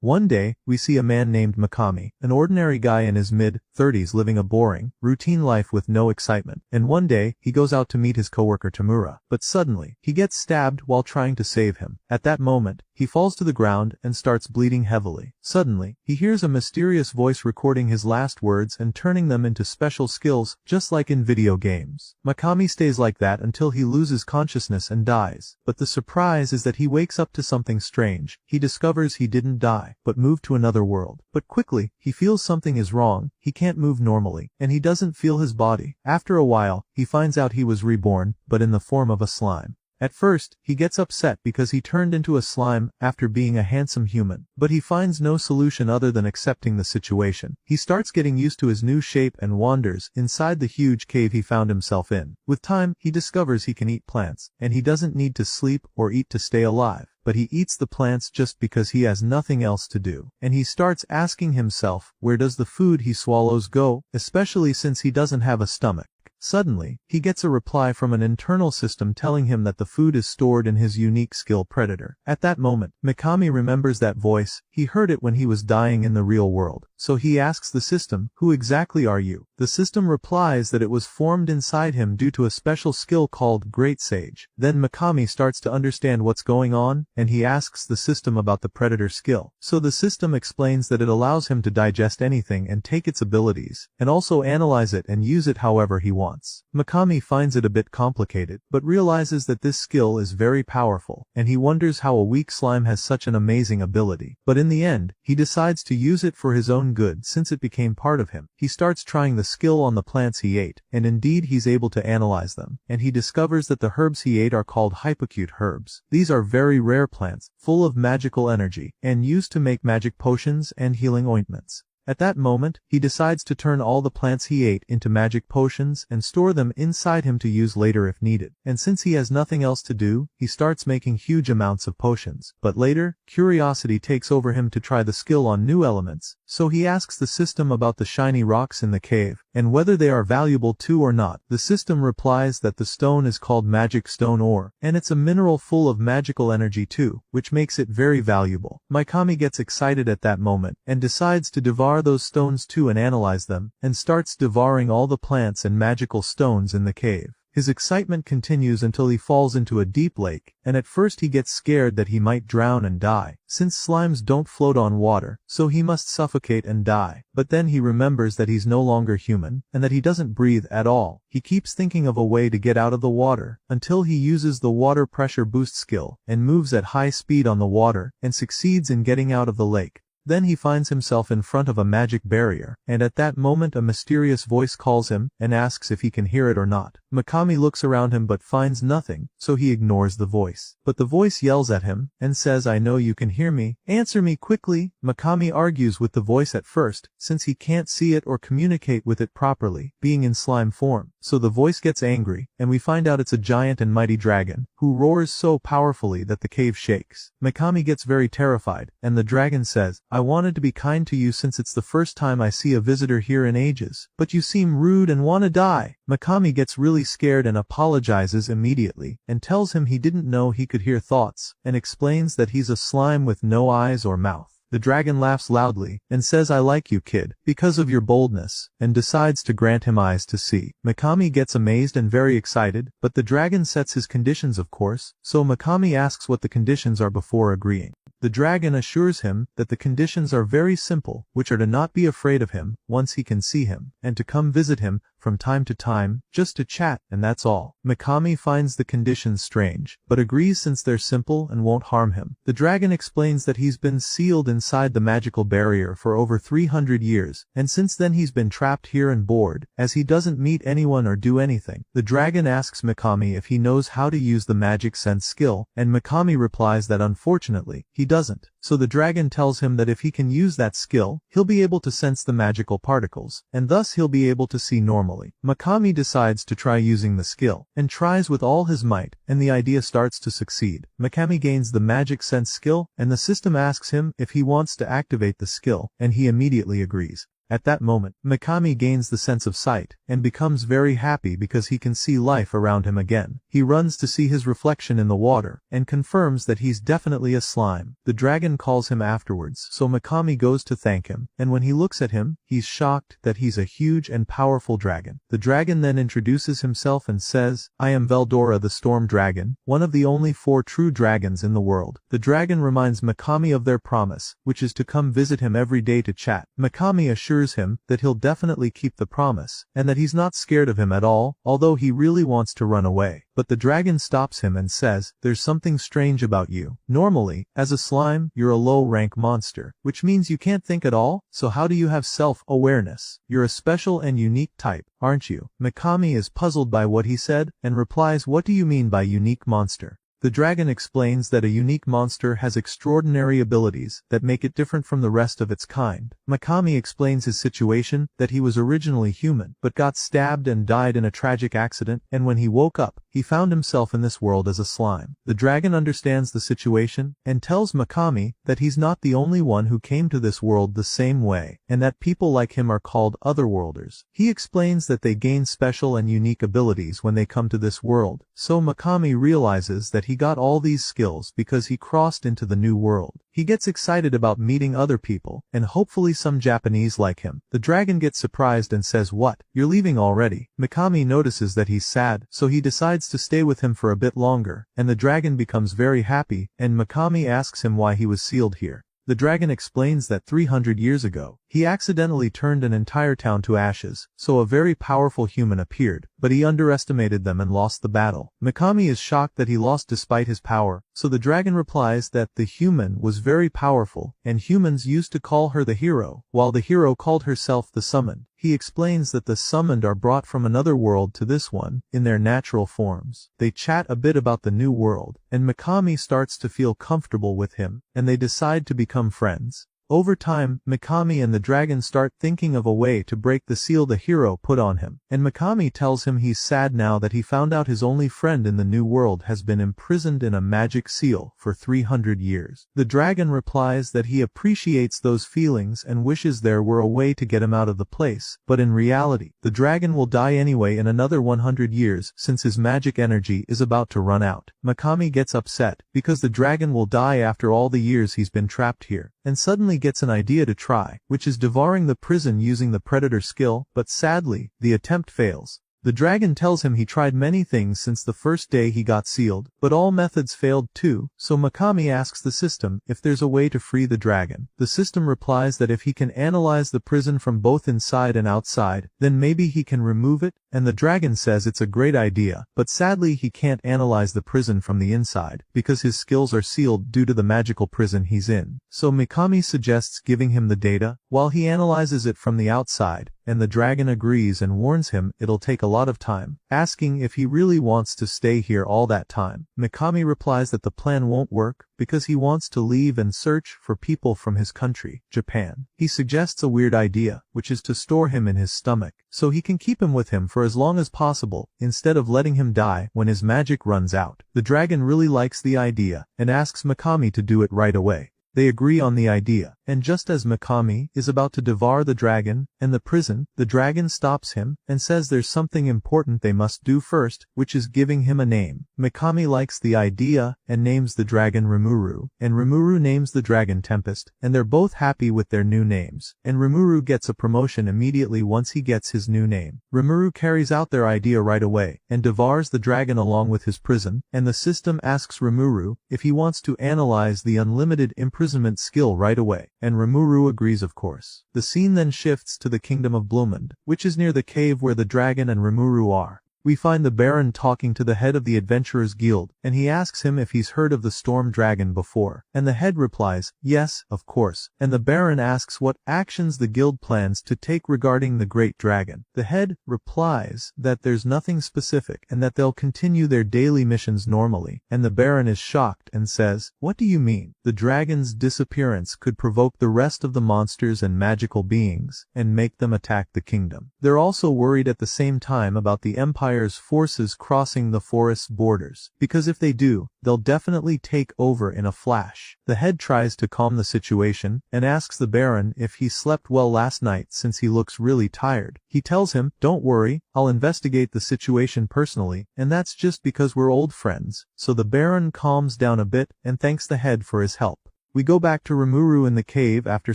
One day, we see a man named Mikami, an ordinary guy in his mid-30s living a boring, routine life with no excitement. And one day, he goes out to meet his coworker Tamura. But suddenly, he gets stabbed while trying to save him. At that moment, he falls to the ground and starts bleeding heavily. Suddenly, he hears a mysterious voice recording his last words and turning them into special skills, just like in video games. Mikami stays like that until he loses consciousness and dies. But the surprise is that he wakes up to something strange. He discovers he didn't die, but moved to another world. But quickly, he feels something is wrong. He can't move normally, and he doesn't feel his body. After a while, he finds out he was reborn, but in the form of a slime. At first, he gets upset because he turned into a slime after being a handsome human, but he finds no solution other than accepting the situation. He starts getting used to his new shape and wanders inside the huge cave he found himself in. With time, he discovers he can eat plants, and he doesn't need to sleep or eat to stay alive. But he eats the plants just because he has nothing else to do. And he starts asking himself, where does the food he swallows go, especially since he doesn't have a stomach? Suddenly, he gets a reply from an internal system telling him that the food is stored in his unique skill predator. At that moment, Mikami remembers that voice. He heard it when he was dying in the real world. So he asks the system, who exactly are you? The system replies that it was formed inside him due to a special skill called Great Sage. Then Mikami starts to understand what's going on, and he asks the system about the predator skill. So the system explains that it allows him to digest anything and take its abilities, and also analyze it and use it however he wants. Mikami finds it a bit complicated, but realizes that this skill is very powerful, and he wonders how a weak slime has such an amazing ability. But in the end, he decides to use it for his own good since it became part of him. He starts trying the skill on the plants he ate, and indeed he's able to analyze them, and he discovers that the herbs he ate are called hypocute herbs. These are very rare plants, full of magical energy, and used to make magic potions and healing ointments. At that moment, he decides to turn all the plants he ate into magic potions and store them inside him to use later if needed. And since he has nothing else to do, he starts making huge amounts of potions. But later, curiosity takes over him to try the skill on new elements, so he asks the system about the shiny rocks in the cave, and whether they are valuable too or not. The system replies that the stone is called magic stone ore, and it's a mineral full of magical energy too, which makes it very valuable. Mikami gets excited at that moment, and decides to devour those stones too and analyze them, and starts devouring all the plants and magical stones in the cave. His excitement continues until he falls into a deep lake, and at first he gets scared that he might drown and die, since slimes don't float on water, so he must suffocate and die. But then he remembers that he's no longer human, and that he doesn't breathe at all. He keeps thinking of a way to get out of the water, until he uses the water pressure boost skill, and moves at high speed on the water, and succeeds in getting out of the lake. Then he finds himself in front of a magic barrier, and at that moment a mysterious voice calls him, and asks if he can hear it or not. Mikami looks around him but finds nothing, so he ignores the voice. But the voice yells at him, and says, I know you can hear me. Answer me quickly. Mikami argues with the voice at first, since he can't see it or communicate with it properly, being in slime form. So the voice gets angry, and we find out it's a giant and mighty dragon, who roars so powerfully that the cave shakes. Mikami gets very terrified, and the dragon says, I wanted to be kind to you since it's the first time I see a visitor here in ages, but you seem rude and want to die. Mikami gets really scared and apologizes immediately, and tells him he didn't know he could hear thoughts, and explains that he's a slime with no eyes or mouth. The dragon laughs loudly, and says I like you kid, because of your boldness, and decides to grant him eyes to see. Mikami gets amazed and very excited, but the dragon sets his conditions of course, so Mikami asks what the conditions are before agreeing. The dragon assures him that the conditions are very simple, which are to not be afraid of him once he can see him, and to come visit him from time to time, just to chat, and that's all. Mikami finds the conditions strange, but agrees since they're simple and won't harm him. The dragon explains that he's been sealed inside the magical barrier for over 300 years, and since then he's been trapped here and bored, as he doesn't meet anyone or do anything. The dragon asks Mikami if he knows how to use the magic sense skill, and Mikami replies that unfortunately, he doesn't. So the dragon tells him that if he can use that skill, he'll be able to sense the magical particles, and thus he'll be able to see normally. Mikami decides to try using the skill, and tries with all his might, and the idea starts to succeed. Mikami gains the magic sense skill, and the system asks him if he wants to activate the skill, and he immediately agrees. At that moment, Mikami gains the sense of sight, and becomes very happy because he can see life around him again. He runs to see his reflection in the water, and confirms that he's definitely a slime. The dragon calls him afterwards, so Mikami goes to thank him, and when he looks at him, he's shocked that he's a huge and powerful dragon. The dragon then introduces himself and says, "I am Veldora the Storm Dragon, one of the only 4 true dragons in the world." The dragon reminds Mikami of their promise, which is to come visit him every day to chat. Mikami assures him that he'll definitely keep the promise, and that he's not scared of him at all, although he really wants to run away. But the dragon stops him and says, "There's something strange about you. Normally, as a slime, you're a low-rank monster, which means you can't think at all, so how do you have self-awareness? You're a special and unique type, aren't you?" Mikami is puzzled by what he said, and replies, "What do you mean by unique monster?" The dragon explains that a unique monster has extraordinary abilities that make it different from the rest of its kind. Mikami explains his situation, that he was originally human, but got stabbed and died in a tragic accident, and when he woke up, he found himself in this world as a slime. The dragon understands the situation, and tells Mikami that he's not the only one who came to this world the same way, and that people like him are called otherworlders. He explains that they gain special and unique abilities when they come to this world, so Mikami realizes that he got all these skills because he crossed into the new world. He gets excited about meeting other people, and hopefully some Japanese like him. The dragon gets surprised and says, "What? You're leaving already?" Mikami notices that he's sad, so he decides to stay with him for a bit longer, and the dragon becomes very happy, and Mikami asks him why he was sealed here. The dragon explains that 300 years ago, he accidentally turned an entire town to ashes, so a very powerful human appeared, but he underestimated them and lost the battle. Mikami is shocked that he lost despite his power, so the dragon replies that the human was very powerful, and humans used to call her the hero, while the hero called herself the summoned. He explains that the summoned are brought from another world to this one, in their natural forms. They chat a bit about the new world, and Mikami starts to feel comfortable with him, and they decide to become friends. Over time, Mikami and the dragon start thinking of a way to break the seal the hero put on him, and Mikami tells him he's sad now that he found out his only friend in the new world has been imprisoned in a magic seal for 300 years. The dragon replies that he appreciates those feelings and wishes there were a way to get him out of the place, but in reality, the dragon will die anyway in another 100 years since his magic energy is about to run out. Mikami gets upset, because the dragon will die after all the years he's been trapped here, and suddenly gets an idea to try, which is devouring the prison using the predator skill, but sadly, the attempt fails. The dragon tells him he tried many things since the first day he got sealed, but all methods failed too, so Mikami asks the system if there's a way to free the dragon. The system replies that if he can analyze the prison from both inside and outside, then maybe he can remove it, and the dragon says it's a great idea, but sadly he can't analyze the prison from the inside, because his skills are sealed due to the magical prison he's in. So Mikami suggests giving him the data, while he analyzes it from the outside, and the dragon agrees and warns him it'll take a lot of time, asking if he really wants to stay here all that time. Mikami replies that the plan won't work, because he wants to leave and search for people from his country, Japan. He suggests a weird idea, which is to store him in his stomach, so he can keep him with him for as long as possible, instead of letting him die when his magic runs out. The dragon really likes the idea, and asks Mikami to do it right away. They agree on the idea, and just as Mikami is about to devour the dragon and the prison, the dragon stops him and says there's something important they must do first, which is giving him a name. Mikami likes the idea and names the dragon Rimuru, and Rimuru names the dragon Tempest, and they're both happy with their new names, and Rimuru gets a promotion immediately once he gets his new name. Rimuru carries out their idea right away, and devours the dragon along with his prison, and the system asks Rimuru if he wants to analyze the unlimited imprisonment skill right away, and Rimuru agrees of course. The scene then shifts to the kingdom of Blumund, which is near the cave where the dragon and Rimuru are. We find the Baron talking to the head of the Adventurers Guild, and he asks him if he's heard of the Storm Dragon before, and the head replies, yes, of course, and the Baron asks what actions the guild plans to take regarding the Great Dragon. The head replies that there's nothing specific and that they'll continue their daily missions normally, and the Baron is shocked and says, what do you mean? The dragon's disappearance could provoke the rest of the monsters and magical beings, and make them attack the kingdom. They're also worried at the same time about the Empire Empire's forces crossing the forest's borders, because if they do, they'll definitely take over in a flash. The head tries to calm the situation, and asks the Baron if he slept well last night since he looks really tired. He tells him, "Don't worry, I'll investigate the situation personally, and that's just because we're old friends." So the Baron calms down a bit, and thanks the head for his help. We go back to Rimuru in the cave after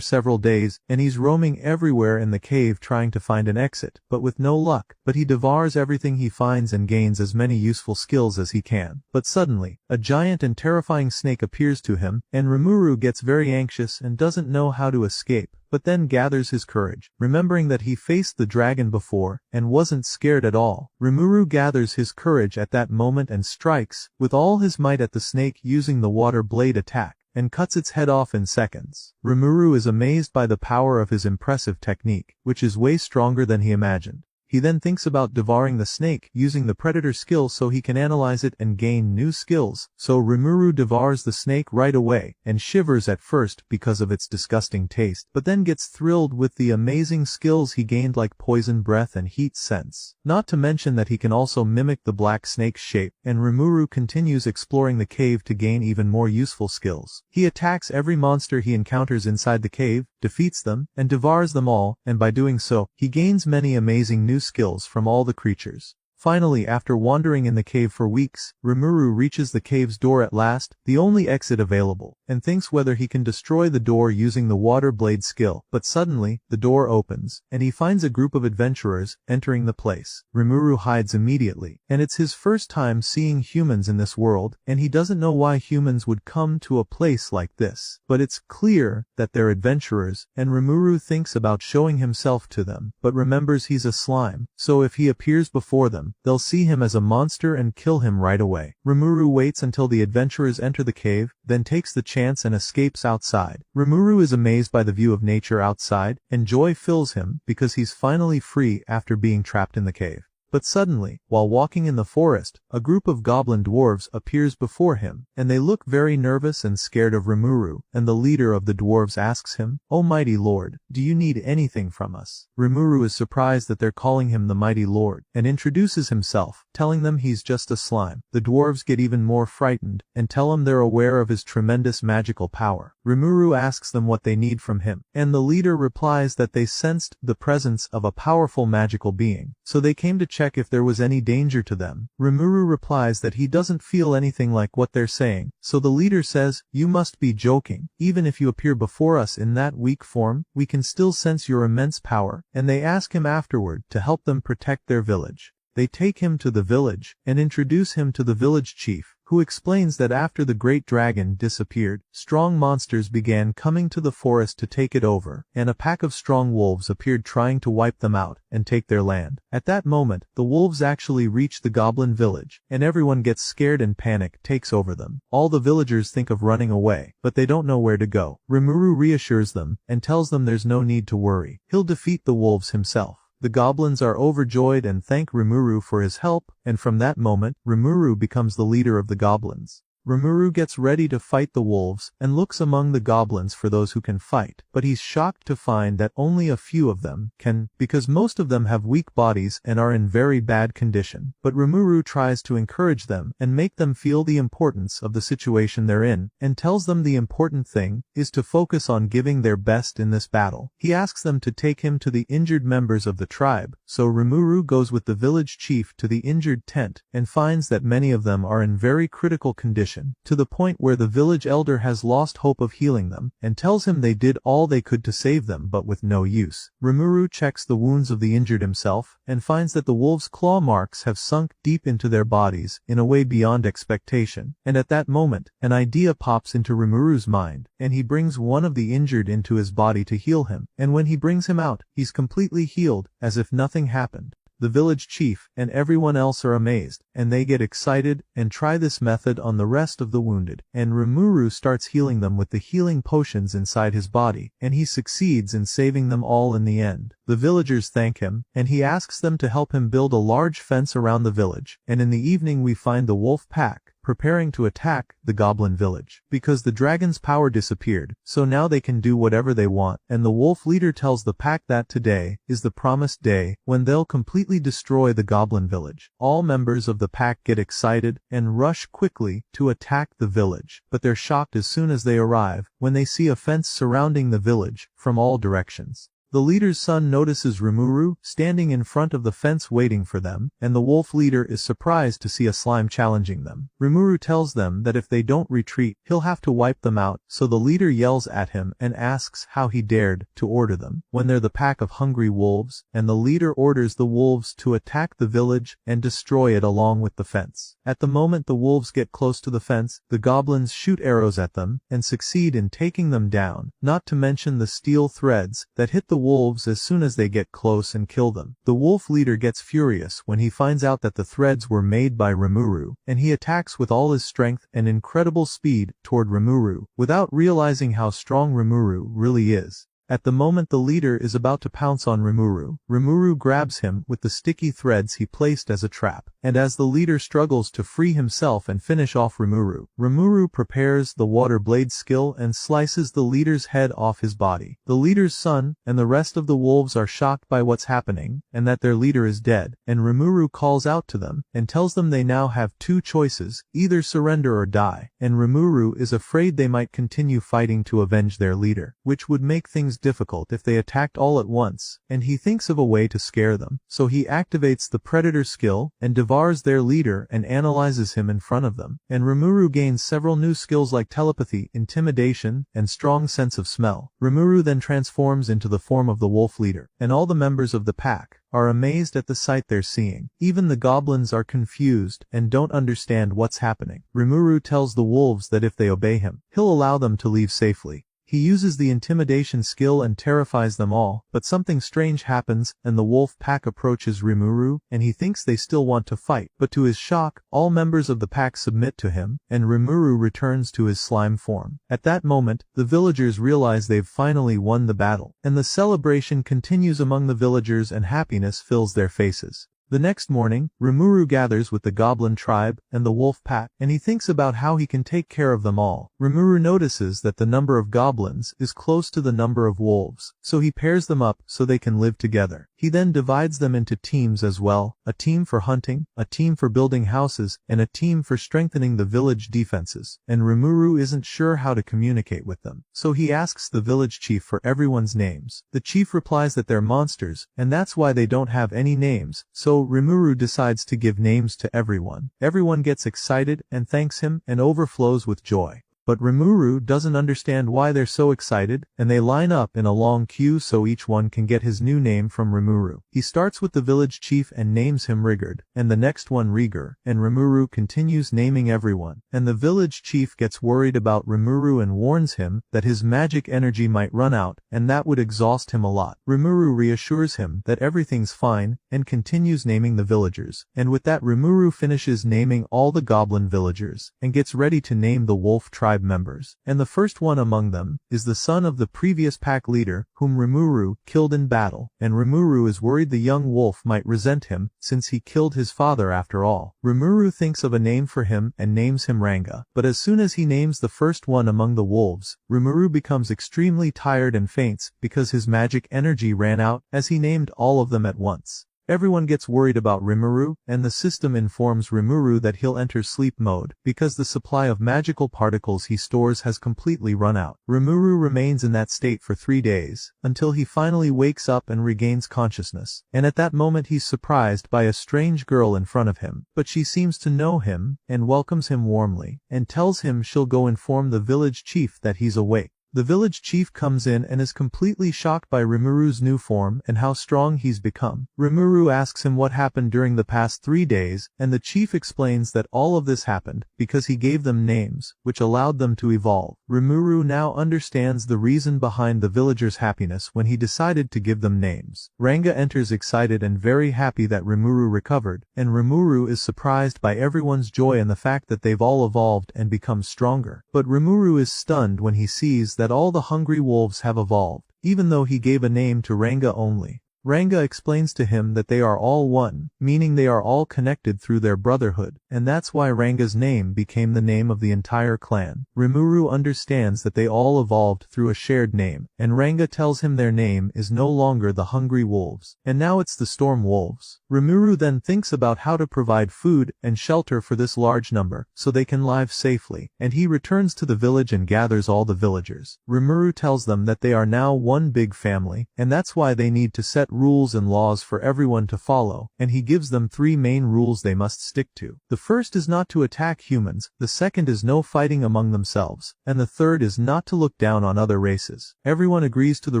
several days, and he's roaming everywhere in the cave trying to find an exit, but with no luck. But he devours everything he finds and gains as many useful skills as he can. But suddenly, a giant and terrifying snake appears to him, and Rimuru gets very anxious and doesn't know how to escape, but then gathers his courage, remembering that he faced the dragon before, and wasn't scared at all. Rimuru gathers his courage at that moment and strikes, with all his might at the snake using the water blade attack, and cuts its head off in seconds. Rimuru is amazed by the power of his impressive technique, which is way stronger than he imagined. He then thinks about devouring the snake using the predator skill so he can analyze it and gain new skills. So Rimuru devours the snake right away, and shivers at first because of its disgusting taste, but then gets thrilled with the amazing skills he gained like poison breath and heat sense. Not to mention that he can also mimic the black snake's shape, and Rimuru continues exploring the cave to gain even more useful skills. He attacks every monster he encounters inside the cave, defeats them, and devours them all, and by doing so, he gains many amazing new skills from all the creatures. Finally, after wandering in the cave for weeks, Rimuru reaches the cave's door at last, the only exit available, and thinks whether he can destroy the door using the water blade skill. But suddenly, the door opens, and he finds a group of adventurers entering the place. Rimuru hides immediately, and it's his first time seeing humans in this world, and he doesn't know why humans would come to a place like this. But it's clear that they're adventurers, and Rimuru thinks about showing himself to them, but remembers he's a slime, so if he appears before them, they'll see him as a monster and kill him right away. Rimuru waits until the adventurers enter the cave, then takes the chance and escapes outside. Rimuru is amazed by the view of nature outside, and joy fills him because he's finally free after being trapped in the cave. But suddenly, while walking in the forest, a group of goblin dwarves appears before him, and they look very nervous and scared of Rimuru, and the leader of the dwarves asks him, "Oh mighty lord, do you need anything from us?" Rimuru is surprised that they're calling him the mighty lord, and introduces himself, telling them he's just a slime. The dwarves get even more frightened, and tell him they're aware of his tremendous magical power. Rimuru asks them what they need from him, and the leader replies that they sensed the presence of a powerful magical being, so they came to check if there was any danger to them. Rimuru replies that he doesn't feel anything like what they're saying, so the leader says, "You must be joking. Even if you appear before us in that weak form, we can still sense your immense power," and they ask him afterward to help them protect their village. They take him to the village, and introduce him to the village chief, who explains that after the great dragon disappeared, strong monsters began coming to the forest to take it over, and a pack of strong wolves appeared trying to wipe them out and take their land. At that moment, the wolves actually reach the goblin village, and everyone gets scared and panic takes over them. All the villagers think of running away, but they don't know where to go. Rimuru reassures them, and tells them there's no need to worry. He'll defeat the wolves himself. The goblins are overjoyed and thank Rimuru for his help, and from that moment, Rimuru becomes the leader of the goblins. Rimuru gets ready to fight the wolves, and looks among the goblins for those who can fight, but he's shocked to find that only a few of them can, because most of them have weak bodies and are in very bad condition. But Rimuru tries to encourage them and make them feel the importance of the situation they're in, and tells them the important thing is to focus on giving their best in this battle. He asks them to take him to the injured members of the tribe, so Rimuru goes with the village chief to the injured tent, and finds that many of them are in very critical condition, to the point where the village elder has lost hope of healing them, and tells him they did all they could to save them but with no use. Rimuru checks the wounds of the injured himself, and finds that the wolves' claw marks have sunk deep into their bodies in a way beyond expectation, and at that moment, an idea pops into Rimuru's mind, and he brings one of the injured into his body to heal him, and when he brings him out, he's completely healed, as if nothing happened. The village chief and everyone else are amazed, and they get excited and try this method on the rest of the wounded, and Rimuru starts healing them with the healing potions inside his body, and he succeeds in saving them all in the end. The villagers thank him, and he asks them to help him build a large fence around the village, and in the evening we find the wolf pack preparing to attack the goblin village. Because the dragon's power disappeared, so now they can do whatever they want, and the wolf leader tells the pack that today is the promised day when they'll completely destroy the goblin village. All members of the pack get excited and rush quickly to attack the village, but they're shocked as soon as they arrive when they see a fence surrounding the village from all directions. The leader's son notices Rimuru standing in front of the fence waiting for them, and the wolf leader is surprised to see a slime challenging them. Rimuru tells them that if they don't retreat, he'll have to wipe them out, so the leader yells at him and asks how he dared to order them, when they're the pack of hungry wolves, and the leader orders the wolves to attack the village and destroy it along with the fence. At the moment the wolves get close to the fence, the goblins shoot arrows at them and succeed in taking them down, not to mention the steel threads that hit the wolves as soon as they get close and kill them. The wolf leader gets furious when he finds out that the threads were made by Rimuru, and he attacks with all his strength and incredible speed toward Rimuru, without realizing how strong Rimuru really is. At the moment the leader is about to pounce on Rimuru, Rimuru grabs him with the sticky threads he placed as a trap, and as the leader struggles to free himself and finish off Rimuru, Rimuru prepares the water blade skill and slices the leader's head off his body. The leader's son and the rest of the wolves are shocked by what's happening, and that their leader is dead, and Rimuru calls out to them, and tells them they now have two choices, either surrender or die, and Rimuru is afraid they might continue fighting to avenge their leader, which would make things difficult if they attacked all at once, and he thinks of a way to scare them, so he activates the predator skill and devours their leader and analyzes him in front of them, and Rimuru gains several new skills like telepathy, intimidation, and strong sense of smell. Rimuru then transforms into the form of the wolf leader, and all the members of the pack are amazed at the sight they're seeing. Even the goblins are confused and don't understand what's happening. Rimuru tells the wolves that if they obey him, he'll allow them to leave safely. He uses the intimidation skill and terrifies them all, but something strange happens and the wolf pack approaches Rimuru, and he thinks they still want to fight, but to his shock, all members of the pack submit to him, and Rimuru returns to his slime form. At that moment, the villagers realize they've finally won the battle, and the celebration continues among the villagers and happiness fills their faces. The next morning, Rimuru gathers with the goblin tribe and the wolf pack, and he thinks about how he can take care of them all. Rimuru notices that the number of goblins is close to the number of wolves, so he pairs them up so they can live together. He then divides them into teams as well, a team for hunting, a team for building houses, and a team for strengthening the village defenses, and Rimuru isn't sure how to communicate with them, so he asks the village chief for everyone's names. The chief replies that they're monsters, and that's why they don't have any names, so Rimuru decides to give names to everyone. Everyone gets excited and thanks him and overflows with joy. But Rimuru doesn't understand why they're so excited, and they line up in a long queue so each one can get his new name from Rimuru. He starts with the village chief and names him Rigard, and the next one Rigar, and Rimuru continues naming everyone, and the village chief gets worried about Rimuru and warns him that his magic energy might run out, and that would exhaust him a lot. Rimuru reassures him that everything's fine, and continues naming the villagers, and with that Rimuru finishes naming all the goblin villagers, and gets ready to name the wolf tribe members, and the first one among them is the son of the previous pack leader, whom Rimuru killed in battle, and Rimuru is worried the young wolf might resent him, since he killed his father after all. Rimuru thinks of a name for him and names him Ranga, but as soon as he names the first one among the wolves, Rimuru becomes extremely tired and faints because his magic energy ran out as he named all of them at once. Everyone gets worried about Rimuru, and the system informs Rimuru that he'll enter sleep mode, because the supply of magical particles he stores has completely run out. Rimuru remains in that state for 3 days, until he finally wakes up and regains consciousness, and at that moment he's surprised by a strange girl in front of him, but she seems to know him, and welcomes him warmly, and tells him she'll go inform the village chief that he's awake. The village chief comes in and is completely shocked by Rimuru's new form and how strong he's become. Rimuru asks him what happened during the past 3 days, and the chief explains that all of this happened because he gave them names, which allowed them to evolve. Rimuru now understands the reason behind the villagers' happiness when he decided to give them names. Ranga enters excited and very happy that Rimuru recovered, and Rimuru is surprised by everyone's joy and the fact that they've all evolved and become stronger. But Rimuru is stunned when he sees that all the hungry wolves have evolved, even though he gave a name to Ranga only. Ranga explains to him that they are all one, meaning they are all connected through their brotherhood, and that's why Ranga's name became the name of the entire clan. Rimuru understands that they all evolved through a shared name, and Ranga tells him their name is no longer the Hungry Wolves, and now it's the Storm Wolves. Rimuru then thinks about how to provide food and shelter for this large number, so they can live safely, and he returns to the village and gathers all the villagers. Rimuru tells them that they are now one big family, and that's why they need to set rules and laws for everyone to follow, and he gives them 3 main rules they must stick to. The first is not to attack humans, the second is no fighting among themselves, and the third is not to look down on other races. Everyone agrees to the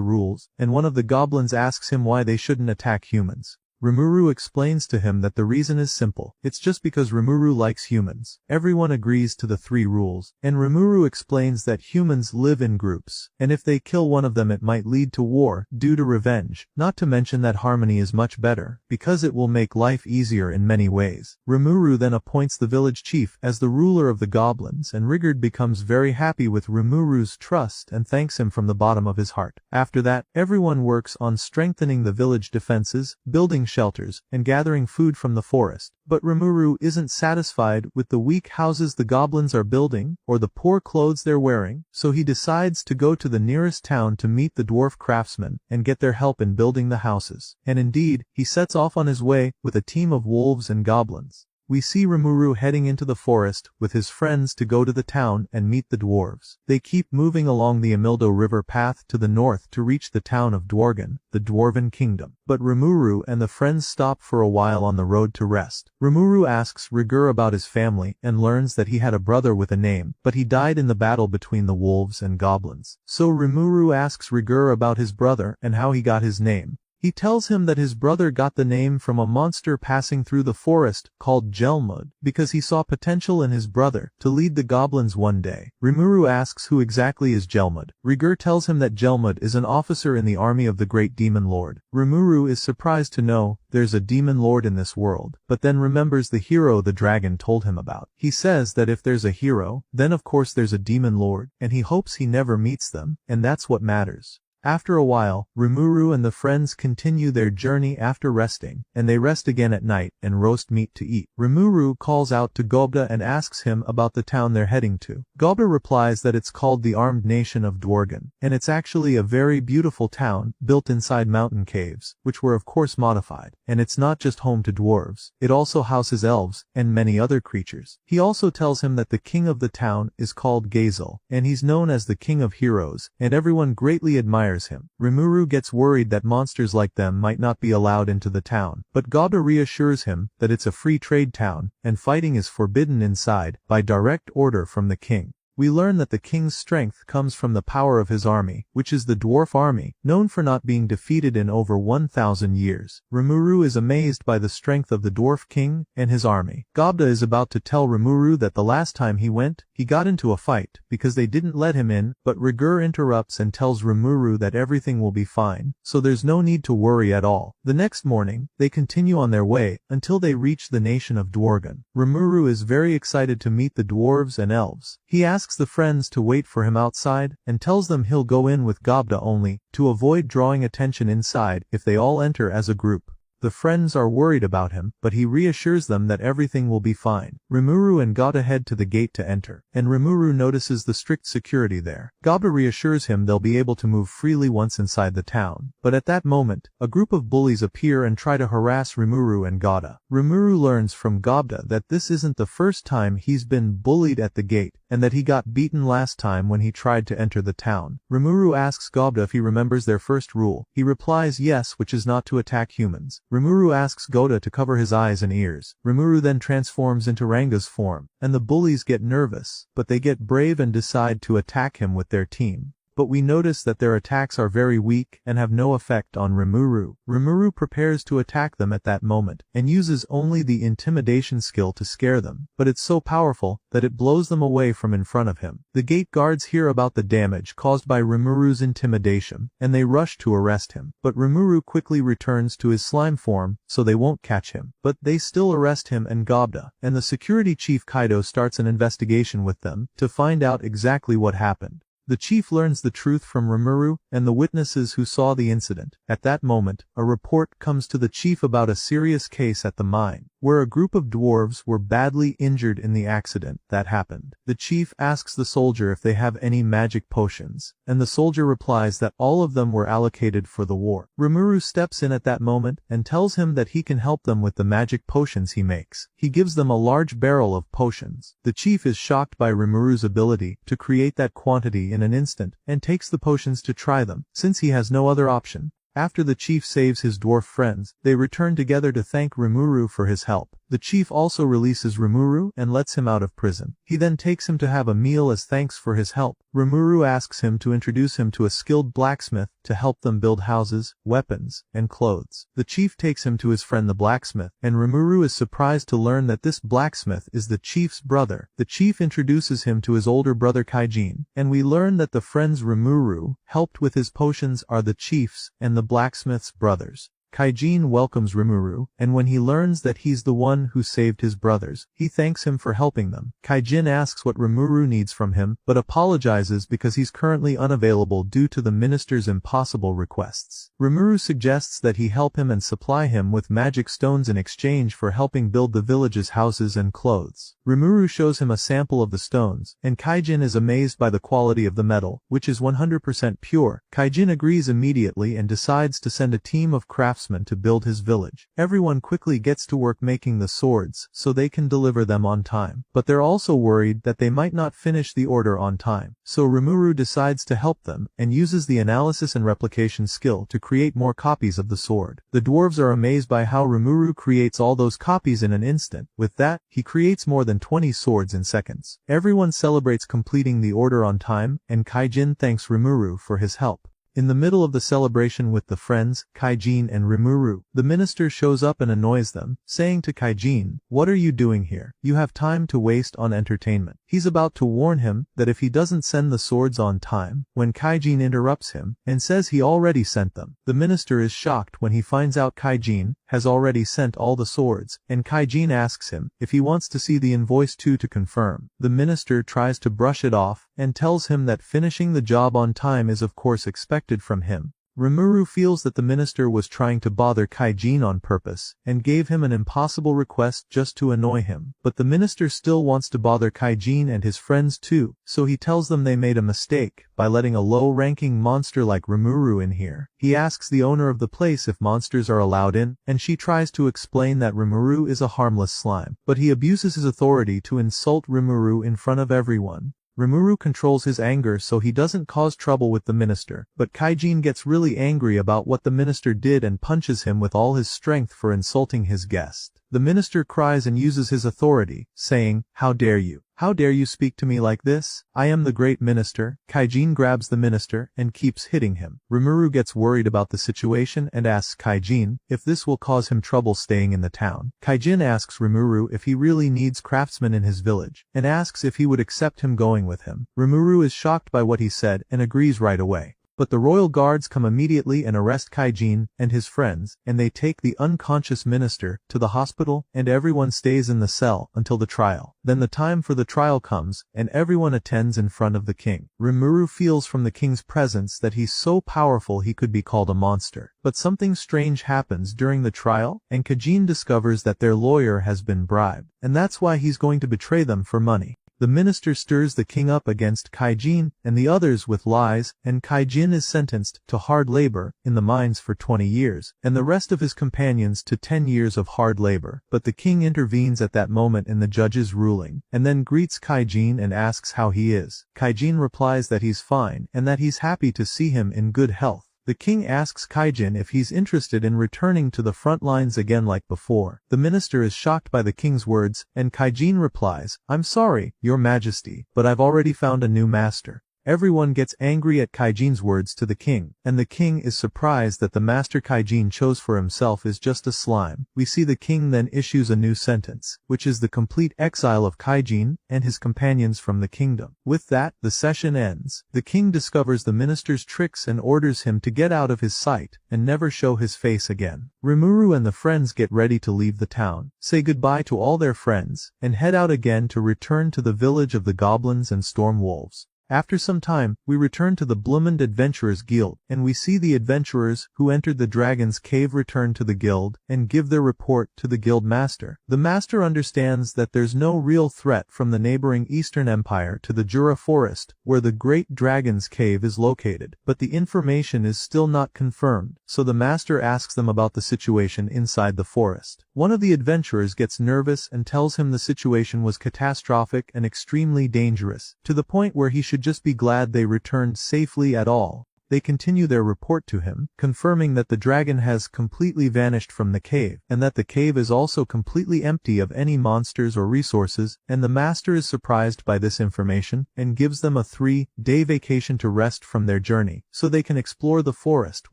rules, and one of the goblins asks him why they shouldn't attack humans. Rimuru explains to him that the reason is simple, it's just because Rimuru likes humans. Everyone agrees to the 3 rules, and Rimuru explains that humans live in groups, and if they kill one of them it might lead to war, due to revenge, not to mention that harmony is much better, because it will make life easier in many ways. Rimuru then appoints the village chief as the ruler of the goblins, and Rigurd becomes very happy with Rimuru's trust and thanks him from the bottom of his heart. After that, everyone works on strengthening the village defenses, building shelters, and gathering food from the forest. But Rimuru isn't satisfied with the weak houses the goblins are building, or the poor clothes they're wearing, so he decides to go to the nearest town to meet the dwarf craftsmen, and get their help in building the houses. And indeed, he sets off on his way, with a team of wolves and goblins. We see Rimuru heading into the forest with his friends to go to the town and meet the dwarves. They keep moving along the Amildo River path to the north to reach the town of Dwargan, the Dwarven Kingdom. But Rimuru and the friends stop for a while on the road to rest. Rimuru asks Rigur about his family and learns that he had a brother with a name, but he died in the battle between the wolves and goblins. So Rimuru asks Rigur about his brother and how he got his name. He tells him that his brother got the name from a monster passing through the forest, called Gelmud, because he saw potential in his brother to lead the goblins one day. Rimuru asks who exactly is Gelmud. Rigur tells him that Gelmud is an officer in the army of the great demon lord. Rimuru is surprised to know there's a demon lord in this world, but then remembers the hero the dragon told him about. He says that if there's a hero, then of course there's a demon lord, and he hopes he never meets them, and that's what matters. After a while, Rimuru and the friends continue their journey after resting, and they rest again at night and roast meat to eat. Rimuru calls out to Gobda and asks him about the town they're heading to. Gobda replies that it's called the Armed Nation of Dwargan, and it's actually a very beautiful town, built inside mountain caves, which were of course modified, and it's not just home to dwarves, it also houses elves, and many other creatures. He also tells him that the king of the town is called Gazel, and he's known as the king of heroes, and everyone greatly admires him. Rimuru gets worried that monsters like them might not be allowed into the town, but Gobda reassures him that it's a free trade town, and fighting is forbidden inside, by direct order from the king. We learn that the king's strength comes from the power of his army, which is the dwarf army, known for not being defeated in over 1,000 years. Rimuru is amazed by the strength of the dwarf king and his army. Gobda is about to tell Rimuru that the last time he went, he got into a fight, because they didn't let him in, but Rigur interrupts and tells Rimuru that everything will be fine, so there's no need to worry at all. The next morning, they continue on their way, until they reach the nation of Dwargan. Rimuru is very excited to meet the dwarves and elves. He asks the friends to wait for him outside, and tells them he'll go in with Gobda only, to avoid drawing attention inside if they all enter as a group. The friends are worried about him, but he reassures them that everything will be fine. Rimuru and Gobda head to the gate to enter, and Rimuru notices the strict security there. Gobda reassures him they'll be able to move freely once inside the town, but at that moment, a group of bullies appear and try to harass Rimuru and Gobda. Rimuru learns from Gobda that this isn't the first time he's been bullied at the gate, and that he got beaten last time when he tried to enter the town. Rimuru asks Gobda if he remembers their first rule. He replies yes, which is not to attack humans. Rimuru asks Gobda to cover his eyes and ears. Rimuru then transforms into Ranga's form, and the bullies get nervous, but they get brave and decide to attack him with their team. But we notice that their attacks are very weak and have no effect on Rimuru. Rimuru prepares to attack them at that moment, and uses only the intimidation skill to scare them, but it's so powerful that it blows them away from in front of him. The gate guards hear about the damage caused by Rimuru's intimidation, and they rush to arrest him, but Rimuru quickly returns to his slime form, so they won't catch him. But they still arrest him and Gobda, and the security chief Kaido starts an investigation with them, to find out exactly what happened. The chief learns the truth from Rimuru and the witnesses who saw the incident. At that moment, a report comes to the chief about a serious case at the mine, where a group of dwarves were badly injured in the accident that happened. The chief asks the soldier if they have any magic potions, and the soldier replies that all of them were allocated for the war. Rimuru steps in at that moment and tells him that he can help them with the magic potions he makes. He gives them a large barrel of potions. The chief is shocked by Rimuru's ability to create that quantity in an instant and takes the potions to try them, since he has no other option. After the chief saves his dwarf friends, they return together to thank Rimuru for his help. The chief also releases Rimuru and lets him out of prison. He then takes him to have a meal as thanks for his help. Rimuru asks him to introduce him to a skilled blacksmith to help them build houses, weapons, and clothes. The chief takes him to his friend the blacksmith, and Rimuru is surprised to learn that this blacksmith is the chief's brother. The chief introduces him to his older brother Kaijin, and we learn that the friends Rimuru helped with his potions are the chief's and the blacksmith's brothers. Kaijin welcomes Rimuru, and when he learns that he's the one who saved his brothers, he thanks him for helping them. Kaijin asks what Rimuru needs from him, but apologizes because he's currently unavailable due to the minister's impossible requests. Rimuru suggests that he help him and supply him with magic stones in exchange for helping build the village's houses and clothes. Rimuru shows him a sample of the stones, and Kaijin is amazed by the quality of the metal, which is 100% pure. Kaijin agrees immediately and decides to send a team of craftsmen to build his village. Everyone quickly gets to work making the swords so they can deliver them on time. But they're also worried that they might not finish the order on time. So Rimuru decides to help them and uses the analysis and replication skill to create more copies of the sword. The dwarves are amazed by how Rimuru creates all those copies in an instant. With that, he creates more than 20 swords in seconds. Everyone celebrates completing the order on time, and Kaijin thanks Rimuru for his help. In the middle of the celebration with the friends, Kaijin and Rimuru, the minister shows up and annoys them, saying to Kaijin, "What are you doing here? You have time to waste on entertainment." He's about to warn him that if he doesn't send the swords on time, when Kaijin interrupts him and says he already sent them. The minister is shocked when he finds out Kaijin has already sent all the swords, and Kaijin asks him if he wants to see the invoice too to confirm. The minister tries to brush it off and tells him that finishing the job on time is of course expected from him. Rimuru feels that the minister was trying to bother Kaijin on purpose, and gave him an impossible request just to annoy him. But the minister still wants to bother Kaijin and his friends too, so he tells them they made a mistake by letting a low-ranking monster like Rimuru in here. He asks the owner of the place if monsters are allowed in, and she tries to explain that Rimuru is a harmless slime. But he abuses his authority to insult Rimuru in front of everyone. Rimuru controls his anger so he doesn't cause trouble with the minister, but Kaijin gets really angry about what the minister did and punches him with all his strength for insulting his guest. The minister cries and uses his authority, saying, "How dare you? How dare you speak to me like this? I am the great minister." Kaijin grabs the minister and keeps hitting him. Rimuru gets worried about the situation and asks Kaijin if this will cause him trouble staying in the town. Kaijin asks Rimuru if he really needs craftsmen in his village, and asks if he would accept him going with him. Rimuru is shocked by what he said and agrees right away. But the royal guards come immediately and arrest Kaijin and his friends, and they take the unconscious minister to the hospital, and everyone stays in the cell until the trial. Then the time for the trial comes, and everyone attends in front of the king. Rimuru feels from the king's presence that he's so powerful he could be called a monster. But something strange happens during the trial, and Kaijin discovers that their lawyer has been bribed, and that's why he's going to betray them for money. The minister stirs the king up against Kaijin and the others with lies, and Kaijin is sentenced to hard labor in the mines for 20 years, and the rest of his companions to 10 years of hard labor. But the king intervenes at that moment in the judge's ruling, and then greets Kaijin and asks how he is. Kaijin replies that he's fine, and that he's happy to see him in good health. The king asks Kaijin if he's interested in returning to the front lines again like before. The minister is shocked by the king's words, and Kaijin replies, "I'm sorry, your majesty, but I've already found a new master." Everyone gets angry at Kaijin's words to the king, and the king is surprised that the master Kaijin chose for himself is just a slime. We see the king then issues a new sentence, which is the complete exile of Kaijin and his companions from the kingdom. With that, the session ends. The king discovers the minister's tricks and orders him to get out of his sight and never show his face again. Rimuru and the friends get ready to leave the town, say goodbye to all their friends, and head out again to return to the village of the goblins and storm wolves. After some time, we return to the Blumend Adventurers Guild, and we see the adventurers who entered the dragon's cave return to the guild and give their report to the guild master. The master understands that there's no real threat from the neighboring Eastern Empire to the Jura Forest, where the Great Dragon's Cave is located, but the information is still not confirmed, so the master asks them about the situation inside the forest. One of the adventurers gets nervous and tells him the situation was catastrophic and extremely dangerous, to the point where he should just be glad they returned safely at all. They continue their report to him, confirming that the dragon has completely vanished from the cave, and that the cave is also completely empty of any monsters or resources, and the master is surprised by this information, and gives them a 3-day vacation to rest from their journey, so they can explore the forest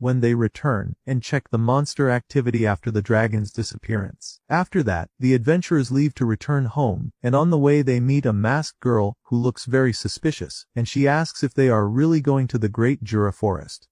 when they return, and check the monster activity after the dragon's disappearance. After that, the adventurers leave to return home, and on the way they meet a masked girl who looks very suspicious, and she asks if they are really going to the Great Jura Forest.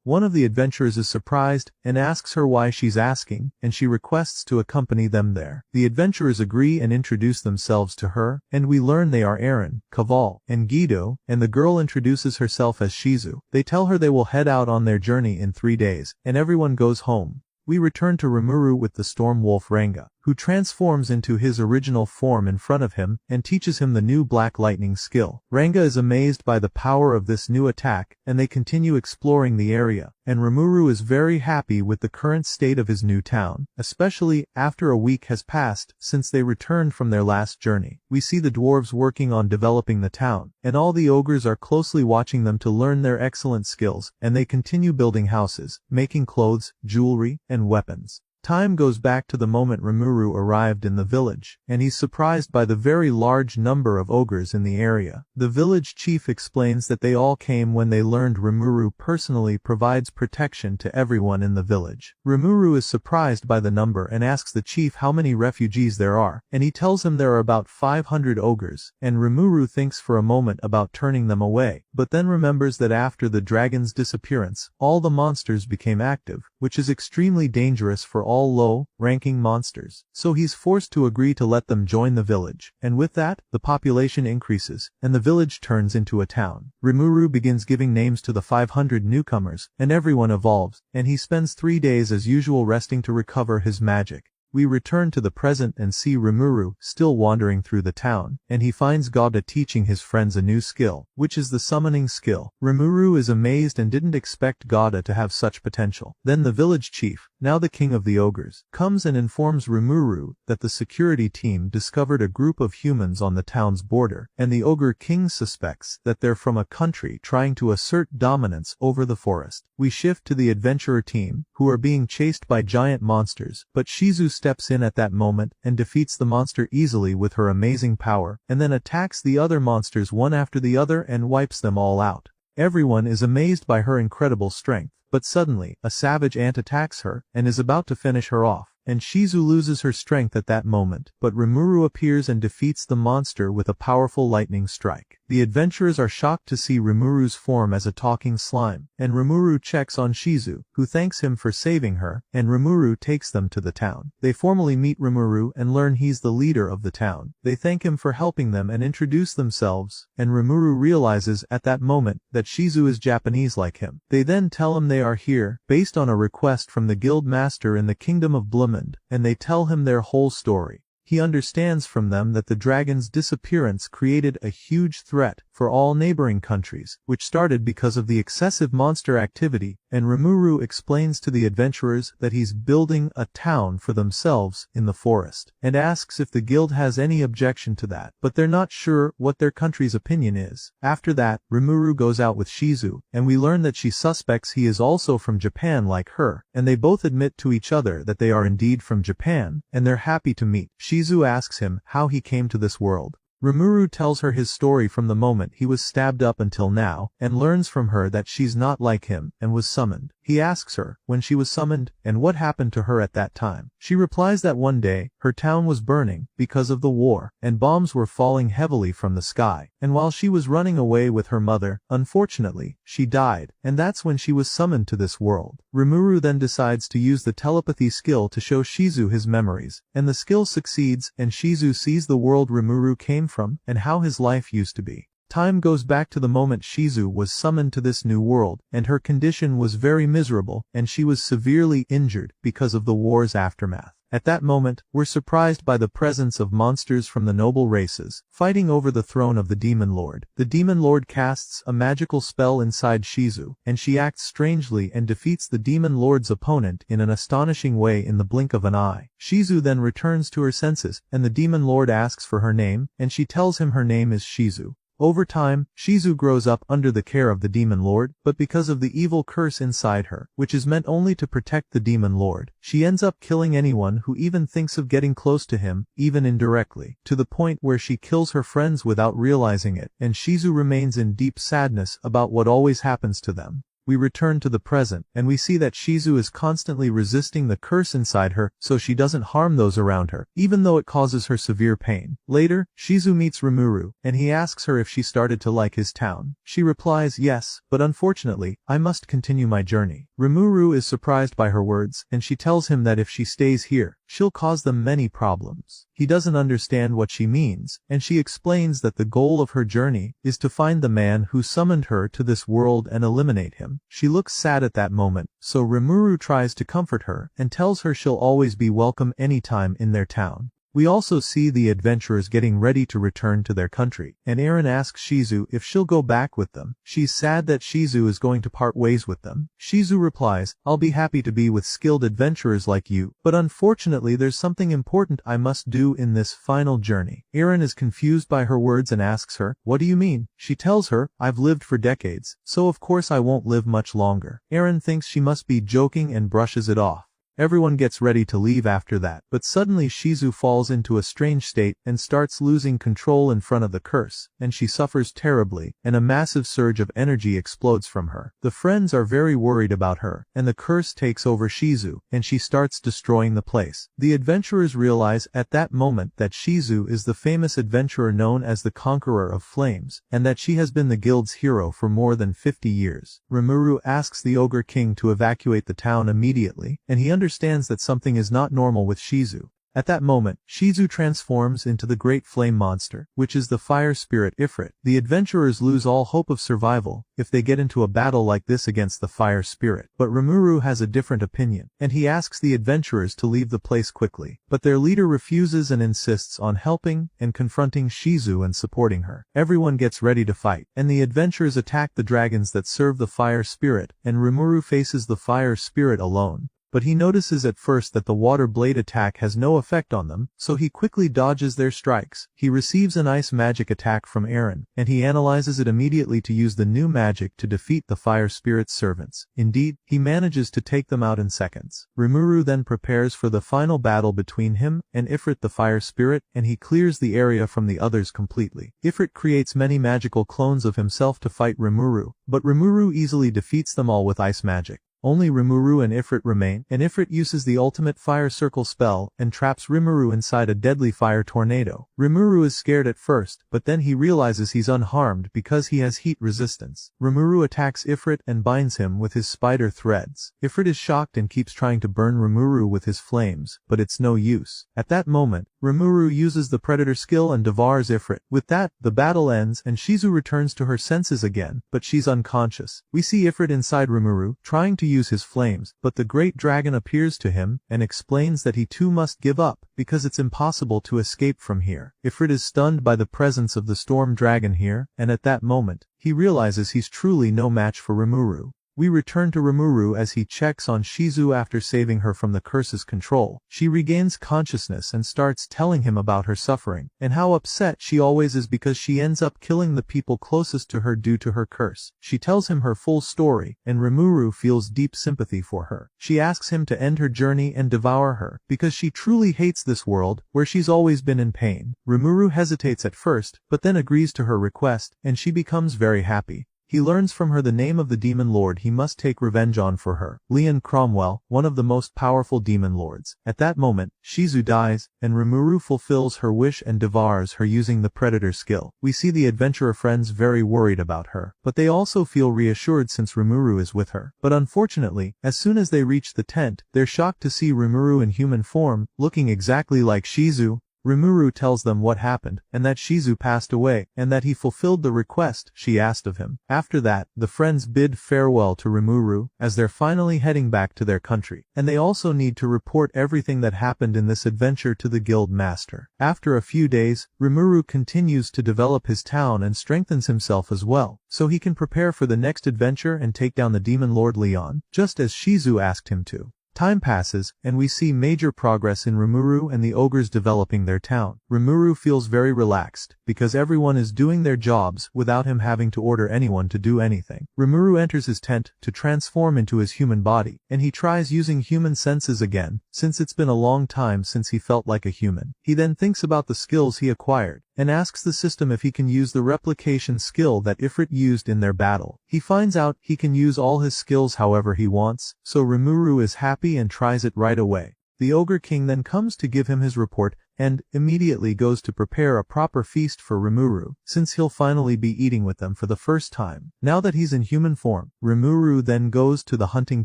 One of the adventurers is surprised and asks her why she's asking, and she requests to accompany them there. The adventurers agree and introduce themselves to her, and we learn they are Aaron, Kaval, and Guido, and the girl introduces herself as Shizu. They tell her they will head out on their journey in 3 days, and everyone goes home. We return to Rimuru with the storm wolf Ranga, who transforms into his original form in front of him and teaches him the new Black Lightning skill. Ranga is amazed by the power of this new attack, and they continue exploring the area, and Rimuru is very happy with the current state of his new town, especially after a week has passed since they returned from their last journey. We see the dwarves working on developing the town, and all the ogres are closely watching them to learn their excellent skills, and they continue building houses, making clothes, jewelry, and weapons. Time goes back to the moment Rimuru arrived in the village, and he's surprised by the very large number of ogres in the area. The village chief explains that they all came when they learned Rimuru personally provides protection to everyone in the village. Rimuru is surprised by the number and asks the chief how many refugees there are, and he tells him there are about 500 ogres, and Rimuru thinks for a moment about turning them away, but then remembers that after the dragon's disappearance, all the monsters became active, which is extremely dangerous for all low-ranking monsters. So he's forced to agree to let them join the village, and with that, the population increases, and the village turns into a town. Rimuru begins giving names to the 500 newcomers, and everyone evolves, and he spends 3 days as usual resting to recover his magic. We return to the present and see Rimuru still wandering through the town, and he finds Gauda teaching his friends a new skill, which is the summoning skill. Rimuru is amazed and didn't expect Gauda to have such potential. Then the village chief, now the king of the ogres, comes and informs Rimuru that the security team discovered a group of humans on the town's border, and the ogre king suspects that they're from a country trying to assert dominance over the forest. We shift to the adventurer team, who are being chased by giant monsters, but Shizu steps in at that moment and defeats the monster easily with her amazing power, and then attacks the other monsters one after the other and wipes them all out. Everyone is amazed by her incredible strength, but suddenly, a savage ant attacks her and is about to finish her off, and Shizu loses her strength at that moment, but Rimuru appears and defeats the monster with a powerful lightning strike. The adventurers are shocked to see Rimuru's form as a talking slime, and Rimuru checks on Shizu, who thanks him for saving her, and Rimuru takes them to the town. They formally meet Rimuru and learn he's the leader of the town. They thank him for helping them and introduce themselves, and Rimuru realizes at that moment that Shizu is Japanese like him. They then tell him they are here, based on a request from the guild master in the kingdom of Blumend, and they tell him their whole story. He understands from them that the dragon's disappearance created a huge threat for all neighboring countries, which started because of the excessive monster activity, and Rimuru explains to the adventurers that he's building a town for themselves in the forest, and asks if the guild has any objection to that, but they're not sure what their country's opinion is. After that, Rimuru goes out with Shizu, and we learn that she suspects he is also from Japan like her, and they both admit to each other that they are indeed from Japan, and they're happy to meet. Shizu asks him how he came to this world. Rimuru tells her his story from the moment he was stabbed up until now, and learns from her that she's not like him, and was summoned. He asks her when she was summoned, and what happened to her at that time. She replies that one day, her town was burning, because of the war, and bombs were falling heavily from the sky, and while she was running away with her mother, unfortunately, she died, and that's when she was summoned to this world. Rimuru then decides to use the telepathy skill to show Shizu his memories, and the skill succeeds, and Shizu sees the world Rimuru came from, and how his life used to be. Time goes back to the moment Shizu was summoned to this new world, and her condition was very miserable, and she was severely injured because of the war's aftermath. At that moment, we're surprised by the presence of monsters from the noble races, fighting over the throne of the Demon Lord. The Demon Lord casts a magical spell inside Shizu, and she acts strangely and defeats the Demon Lord's opponent in an astonishing way in the blink of an eye. Shizu then returns to her senses, and the Demon Lord asks for her name, and she tells him her name is Shizu. Over time, Shizu grows up under the care of the Demon Lord, but because of the evil curse inside her, which is meant only to protect the Demon Lord, she ends up killing anyone who even thinks of getting close to him, even indirectly, to the point where she kills her friends without realizing it, and Shizu remains in deep sadness about what always happens to them. We return to the present, and we see that Shizu is constantly resisting the curse inside her so she doesn't harm those around her, even though it causes her severe pain. Later, Shizu meets Rimuru, and he asks her if she started to like his town. She replies yes, but unfortunately, I must continue my journey. Rimuru is surprised by her words, and she tells him that if she stays here, she'll cause them many problems. He doesn't understand what she means, and she explains that the goal of her journey is to find the man who summoned her to this world and eliminate him. She looks sad at that moment, so Rimuru tries to comfort her and tells her she'll always be welcome anytime in their town. We also see the adventurers getting ready to return to their country, and Eren asks Shizu if she'll go back with them. She's sad that Shizu is going to part ways with them. Shizu replies, I'll be happy to be with skilled adventurers like you, but unfortunately there's something important I must do in this final journey. Eren is confused by her words and asks her, what do you mean? She tells her, I've lived for decades, so of course I won't live much longer. Eren thinks she must be joking and brushes it off. Everyone gets ready to leave after that, but suddenly Shizu falls into a strange state and starts losing control in front of the curse, and she suffers terribly, and a massive surge of energy explodes from her. The friends are very worried about her, and the curse takes over Shizu, and she starts destroying the place. The adventurers realize at that moment that Shizu is the famous adventurer known as the Conqueror of Flames, and that she has been the guild's hero for more than 50 years. Rimuru asks the Ogre King to evacuate the town immediately, and he understands that something is not normal with Shizu. At that moment, Shizu transforms into the great flame monster, which is the fire spirit Ifrit. The adventurers lose all hope of survival if they get into a battle like this against the fire spirit. But Rimuru has a different opinion, and he asks the adventurers to leave the place quickly. But their leader refuses and insists on helping and confronting Shizu and supporting her. Everyone gets ready to fight, and the adventurers attack the dragons that serve the fire spirit, and Rimuru faces the fire spirit alone. But he notices at first that the water blade attack has no effect on them, so he quickly dodges their strikes. He receives an ice magic attack from Eren, and he analyzes it immediately to use the new magic to defeat the fire spirit's servants. Indeed, he manages to take them out in seconds. Rimuru then prepares for the final battle between him and Ifrit the fire spirit, and he clears the area from the others completely. Ifrit creates many magical clones of himself to fight Rimuru, but Rimuru easily defeats them all with ice magic. Only Rimuru and Ifrit remain, and Ifrit uses the ultimate fire circle spell and traps Rimuru inside a deadly fire tornado. Rimuru is scared at first, but then he realizes he's unharmed because he has heat resistance. Rimuru attacks Ifrit and binds him with his spider threads. Ifrit is shocked and keeps trying to burn Rimuru with his flames, but it's no use. At that moment, Rimuru uses the predator skill and devours Ifrit. With that, the battle ends and Shizu returns to her senses again, but she's unconscious. We see Ifrit inside Rimuru, trying to use his flames, but the great dragon appears to him and explains that he too must give up because it's impossible to escape from here. Ifrit is stunned by the presence of the storm dragon here, and at that moment, he realizes he's truly no match for Rimuru. We return to Rimuru as he checks on Shizu after saving her from the curse's control. She regains consciousness and starts telling him about her suffering, and how upset she always is because she ends up killing the people closest to her due to her curse. She tells him her full story, and Rimuru feels deep sympathy for her. She asks him to end her journey and devour her, because she truly hates this world, where she's always been in pain. Rimuru hesitates at first, but then agrees to her request, and she becomes very happy. He learns from her the name of the demon lord he must take revenge on for her, Leon Cromwell, one of the most powerful demon lords. At that moment, Shizu dies, and Rimuru fulfills her wish and devours her using the predator skill. We see the adventurer friends very worried about her, but they also feel reassured since Rimuru is with her. But unfortunately, as soon as they reach the tent, they're shocked to see Rimuru in human form, looking exactly like Shizu. Rimuru tells them what happened, and that Shizu passed away, and that he fulfilled the request she asked of him. After that, the friends bid farewell to Rimuru, as they're finally heading back to their country, and they also need to report everything that happened in this adventure to the guild master. After a few days, Rimuru continues to develop his town and strengthens himself as well, so he can prepare for the next adventure and take down the demon lord Leon, just as Shizu asked him to. Time passes, and we see major progress in Rimuru and the ogres developing their town. Rimuru feels very relaxed, because everyone is doing their jobs without him having to order anyone to do anything. Rimuru enters his tent to transform into his human body, and he tries using human senses again, since it's been a long time since he felt like a human. He then thinks about the skills he acquired, and asks the system if he can use the replication skill that Ifrit used in their battle. He finds out he can use all his skills however he wants, so Rimuru is happy and tries it right away. The Ogre King then comes to give him his report, and immediately goes to prepare a proper feast for Rimuru, since he'll finally be eating with them for the first time. Now that he's in human form, Rimuru then goes to the hunting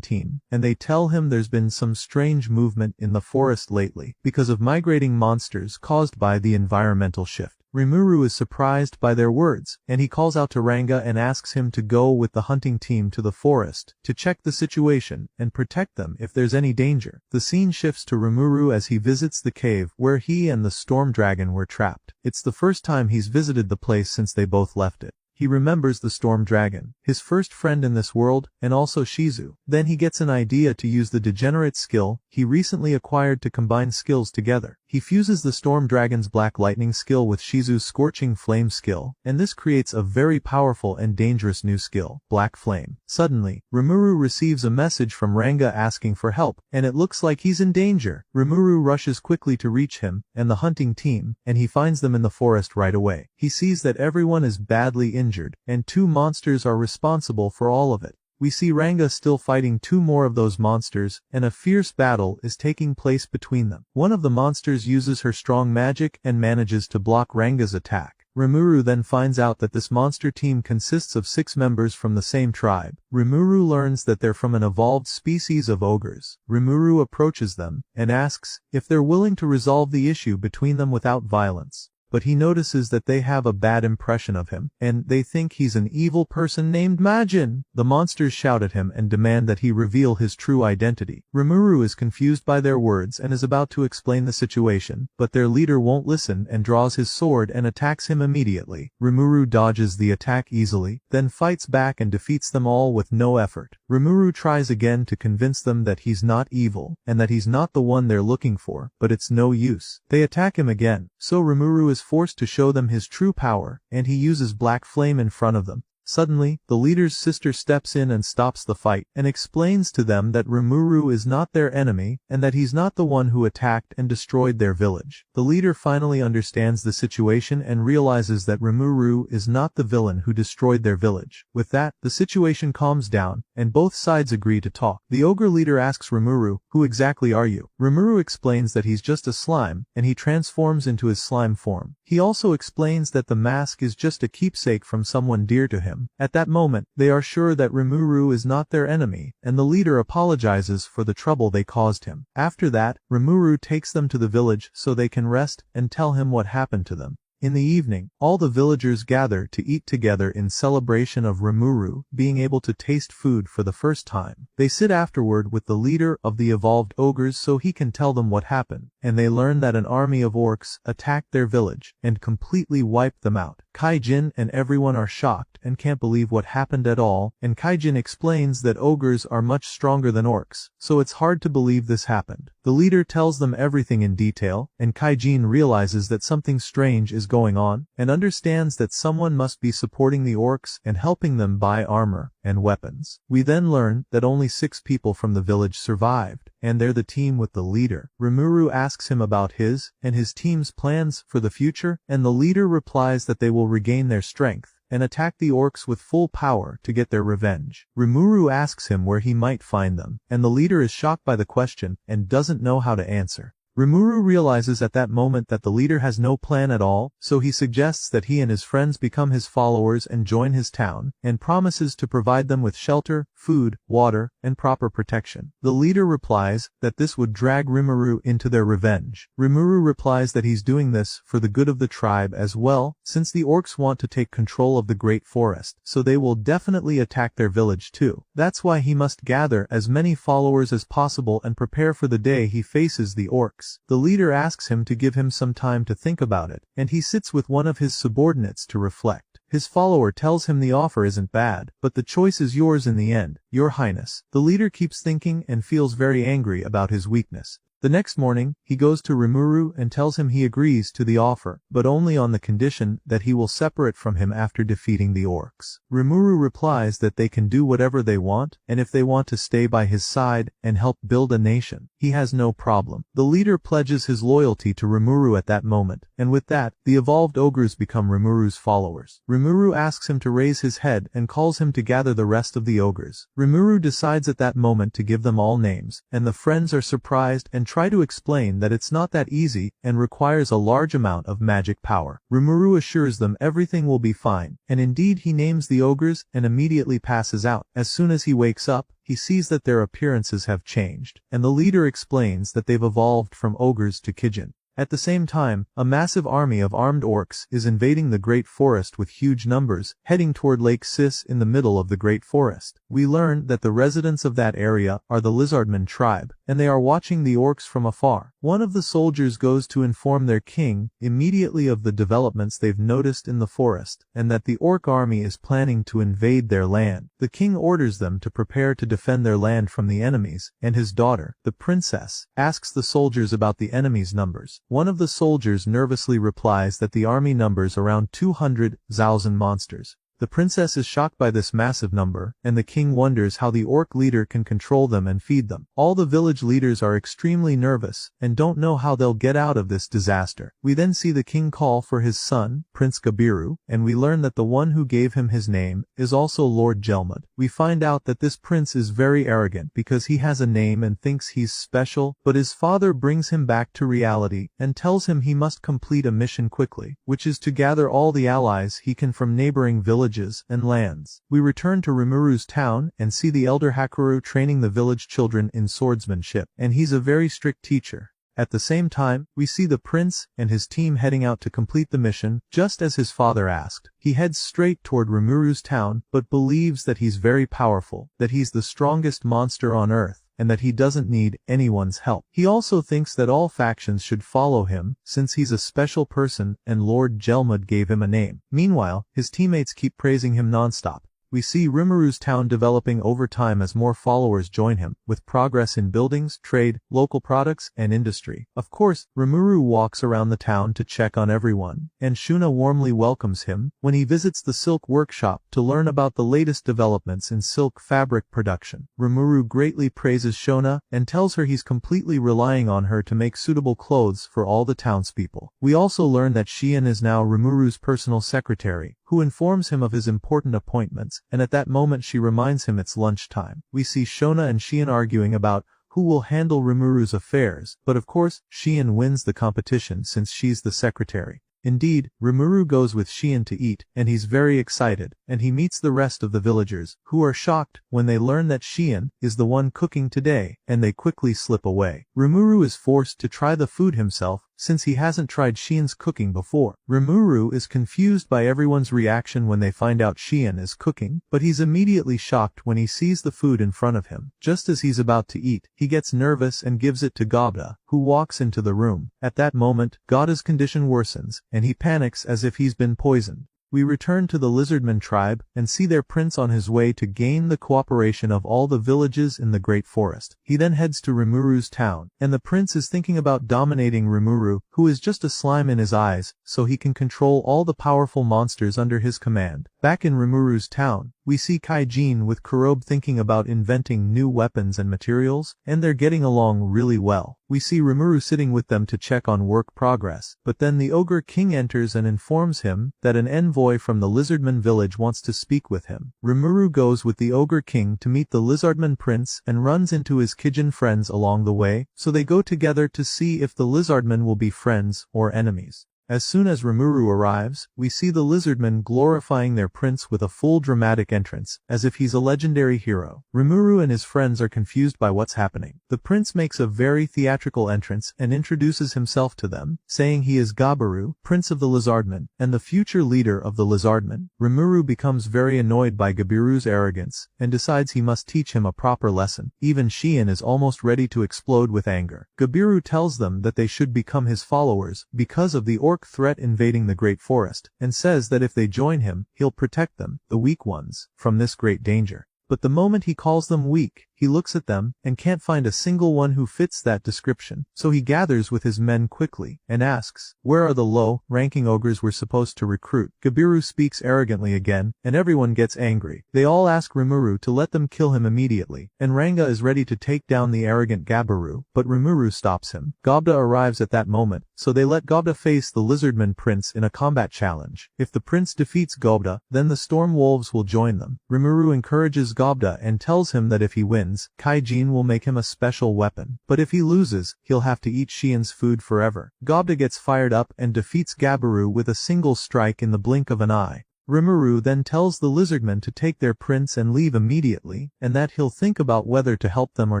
team, and they tell him there's been some strange movement in the forest lately, because of migrating monsters caused by the environmental shift. Rimuru is surprised by their words, and he calls out to Ranga and asks him to go with the hunting team to the forest, to check the situation, and protect them if there's any danger. The scene shifts to Rimuru as he visits the cave where he and the storm dragon were trapped. It's the first time he's visited the place since they both left it. He remembers the storm dragon, his first friend in this world, and also Shizu. Then he gets an idea to use the degenerate skill he recently acquired to combine skills together. He fuses the storm dragon's black lightning skill with Shizu's scorching flame skill, and this creates a very powerful and dangerous new skill, black flame. Suddenly, Rimuru receives a message from Ranga asking for help, and it looks like he's in danger. Rimuru rushes quickly to reach him and the hunting team, and he finds them in the forest right away. He sees that everyone is badly injured, and 2 monsters are responsible for all of it. We see Ranga still fighting 2 more of those monsters, and a fierce battle is taking place between them. One of the monsters uses her strong magic and manages to block Ranga's attack. Rimuru then finds out that this monster team consists of 6 members from the same tribe. Rimuru learns that they're from an evolved species of ogres. Rimuru approaches them and asks if they're willing to resolve the issue between them without violence. But he notices that they have a bad impression of him, and they think he's an evil person named Majin. The monsters shout at him and demand that he reveal his true identity. Rimuru is confused by their words and is about to explain the situation, but their leader won't listen and draws his sword and attacks him immediately. Rimuru dodges the attack easily, then fights back and defeats them all with no effort. Rimuru tries again to convince them that he's not evil, and that he's not the one they're looking for, but it's no use. They attack him again, so Rimuru is forced to show them his true power, and he uses black flame in front of them. Suddenly, the leader's sister steps in and stops the fight, and explains to them that Rimuru is not their enemy, and that he's not the one who attacked and destroyed their village. The leader finally understands the situation and realizes that Rimuru is not the villain who destroyed their village. With that, the situation calms down, and both sides agree to talk. The ogre leader asks Rimuru, "Who exactly are you?" Rimuru explains that he's just a slime, and he transforms into his slime form. He also explains that the mask is just a keepsake from someone dear to him. At that moment, they are sure that Rimuru is not their enemy, and the leader apologizes for the trouble they caused him. After that, Rimuru takes them to the village so they can rest and tell him what happened to them. In the evening, all the villagers gather to eat together in celebration of Rimuru being able to taste food for the first time. They sit afterward with the leader of the evolved ogres so he can tell them what happened, and they learn that an army of orcs attacked their village and completely wiped them out. Kaijin and everyone are shocked and can't believe what happened at all, and Kaijin explains that ogres are much stronger than orcs, so it's hard to believe this happened. The leader tells them everything in detail, and Kaijin realizes that something strange is going on, and understands that someone must be supporting the orcs and helping them buy armor and weapons. We then learn that only 6 people from the village survived, and they're the team with the leader. Rimuru asks him about his and his team's plans for the future, and the leader replies that they will regain their strength and attack the orcs with full power to get their revenge. Rimuru asks him where he might find them, and the leader is shocked by the question and doesn't know how to answer. Rimuru realizes at that moment that the leader has no plan at all, so he suggests that he and his friends become his followers and join his town, and promises to provide them with shelter, food, water, and proper protection. The leader replies that this would drag Rimuru into their revenge. Rimuru replies that he's doing this for the good of the tribe as well, since the orcs want to take control of the great forest, so they will definitely attack their village too. That's why he must gather as many followers as possible and prepare for the day he faces the orcs. The leader asks him to give him some time to think about it, and he sits with one of his subordinates to reflect. His follower tells him the offer isn't bad, but the choice is yours in the end, Your Highness. The leader keeps thinking and feels very angry about his weakness. The next morning, he goes to Rimuru and tells him he agrees to the offer, but only on the condition that he will separate from him after defeating the orcs. Rimuru replies that they can do whatever they want, and if they want to stay by his side and help build a nation, he has no problem. The leader pledges his loyalty to Rimuru at that moment, and with that, the evolved ogres become Rimuru's followers. Rimuru asks him to raise his head and calls him to gather the rest of the ogres. Rimuru decides at that moment to give them all names, and the friends are surprised and try to explain that it's not that easy and requires a large amount of magic power. Rimuru assures them everything will be fine, and indeed he names the ogres and immediately passes out. As soon as he wakes up, he sees that their appearances have changed, and the leader explains that they've evolved from ogres to Kijin. At the same time, a massive army of armed orcs is invading the Great Forest with huge numbers, heading toward Lake Sis in the middle of the Great Forest. We learn that the residents of that area are the Lizardmen tribe, and they are watching the orcs from afar. One of the soldiers goes to inform their king immediately of the developments they've noticed in the forest, and that the orc army is planning to invade their land. The king orders them to prepare to defend their land from the enemies, and his daughter, the princess, asks the soldiers about the enemies' numbers. One of the soldiers nervously replies that the army numbers around 200,000 monsters. The princess is shocked by this massive number, and the king wonders how the orc leader can control them and feed them. All the village leaders are extremely nervous, and don't know how they'll get out of this disaster. We then see the king call for his son, Prince Gabiru, and we learn that the one who gave him his name is also Lord Jelmud. We find out that this prince is very arrogant because he has a name and thinks he's special, but his father brings him back to reality and tells him he must complete a mission quickly, which is to gather all the allies he can from neighboring villages and lands. We return to Rimuru's town and see the elder Hakuru training the village children in swordsmanship, and he's a very strict teacher. At the same time, we see the prince and his team heading out to complete the mission, just as his father asked. He heads straight toward Rimuru's town, but believes that he's very powerful, that he's the strongest monster on earth, and that he doesn't need anyone's help. He also thinks that all factions should follow him, since he's a special person and Lord Jelmud gave him a name. Meanwhile, his teammates keep praising him non-stop. We see Rimuru's town developing over time as more followers join him, with progress in buildings, trade, local products, and industry. Of course, Rimuru walks around the town to check on everyone, and Shuna warmly welcomes him when he visits the silk workshop to learn about the latest developments in silk fabric production. Rimuru greatly praises Shona and tells her he's completely relying on her to make suitable clothes for all the townspeople. We also learn that Shion is now Rimuru's personal secretary, who informs him of his important appointments, and at that moment she reminds him it's lunchtime. We see Shona and Shion arguing about who will handle Rimuru's affairs, but of course, Shion wins the competition since she's the secretary. Indeed, Rimuru goes with Shion to eat, and he's very excited, and he meets the rest of the villagers, who are shocked when they learn that Shion is the one cooking today, and they quickly slip away. Rimuru is forced to try the food himself, since he hasn't tried Shion's cooking before. Rimuru is confused by everyone's reaction when they find out Shion is cooking, but he's immediately shocked when he sees the food in front of him. Just as he's about to eat, he gets nervous and gives it to Gobda, who walks into the room. At that moment, Gobda's condition worsens, and he panics as if he's been poisoned. We return to the Lizardmen tribe and see their prince on his way to gain the cooperation of all the villages in the Great Forest. He then heads to Rimuru's town, and the prince is thinking about dominating Rimuru, who is just a slime in his eyes, so he can control all the powerful monsters under his command. Back in Rimuru's town, we see Kaijin with Kurobe thinking about inventing new weapons and materials, and they're getting along really well. We see Rimuru sitting with them to check on work progress, but then the Ogre King enters and informs him that an envoy from the Lizardman village wants to speak with him. Rimuru goes with the Ogre King to meet the Lizardman prince and runs into his Kijin friends along the way, so they go together to see if the Lizardmen will be friends or enemies. As soon as Rimuru arrives, we see the Lizardmen glorifying their prince with a full dramatic entrance, as if he's a legendary hero. Rimuru and his friends are confused by what's happening. The prince makes a very theatrical entrance and introduces himself to them, saying he is Gabiru, prince of the Lizardmen, and the future leader of the Lizardmen. Rimuru becomes very annoyed by Gabiru's arrogance, and decides he must teach him a proper lesson. Even Shien is almost ready to explode with anger. Gabiru tells them that they should become his followers, because of the orc threat invading the great forest, and says that if they join him, he'll protect them, the weak ones, from this great danger. But the moment he calls them weak, he looks at them, and can't find a single one who fits that description, so he gathers with his men quickly, and asks, where are the low-ranking ogres we're supposed to recruit? Gabiru speaks arrogantly again, and everyone gets angry. They all ask Rimuru to let them kill him immediately, and Ranga is ready to take down the arrogant Gabiru, but Rimuru stops him. Gobda arrives at that moment, so they let Gobda face the Lizardman prince in a combat challenge. If the prince defeats Gobda, then the Storm Wolves will join them. Rimuru encourages Gobda and tells him that if he wins, Kaijin will make him a special weapon, but if he loses, he'll have to eat Shien's food forever. Gobda gets fired up and defeats Gabiru with a single strike in the blink of an eye. Rimuru then tells the Lizardmen to take their prince and leave immediately, and that he'll think about whether to help them or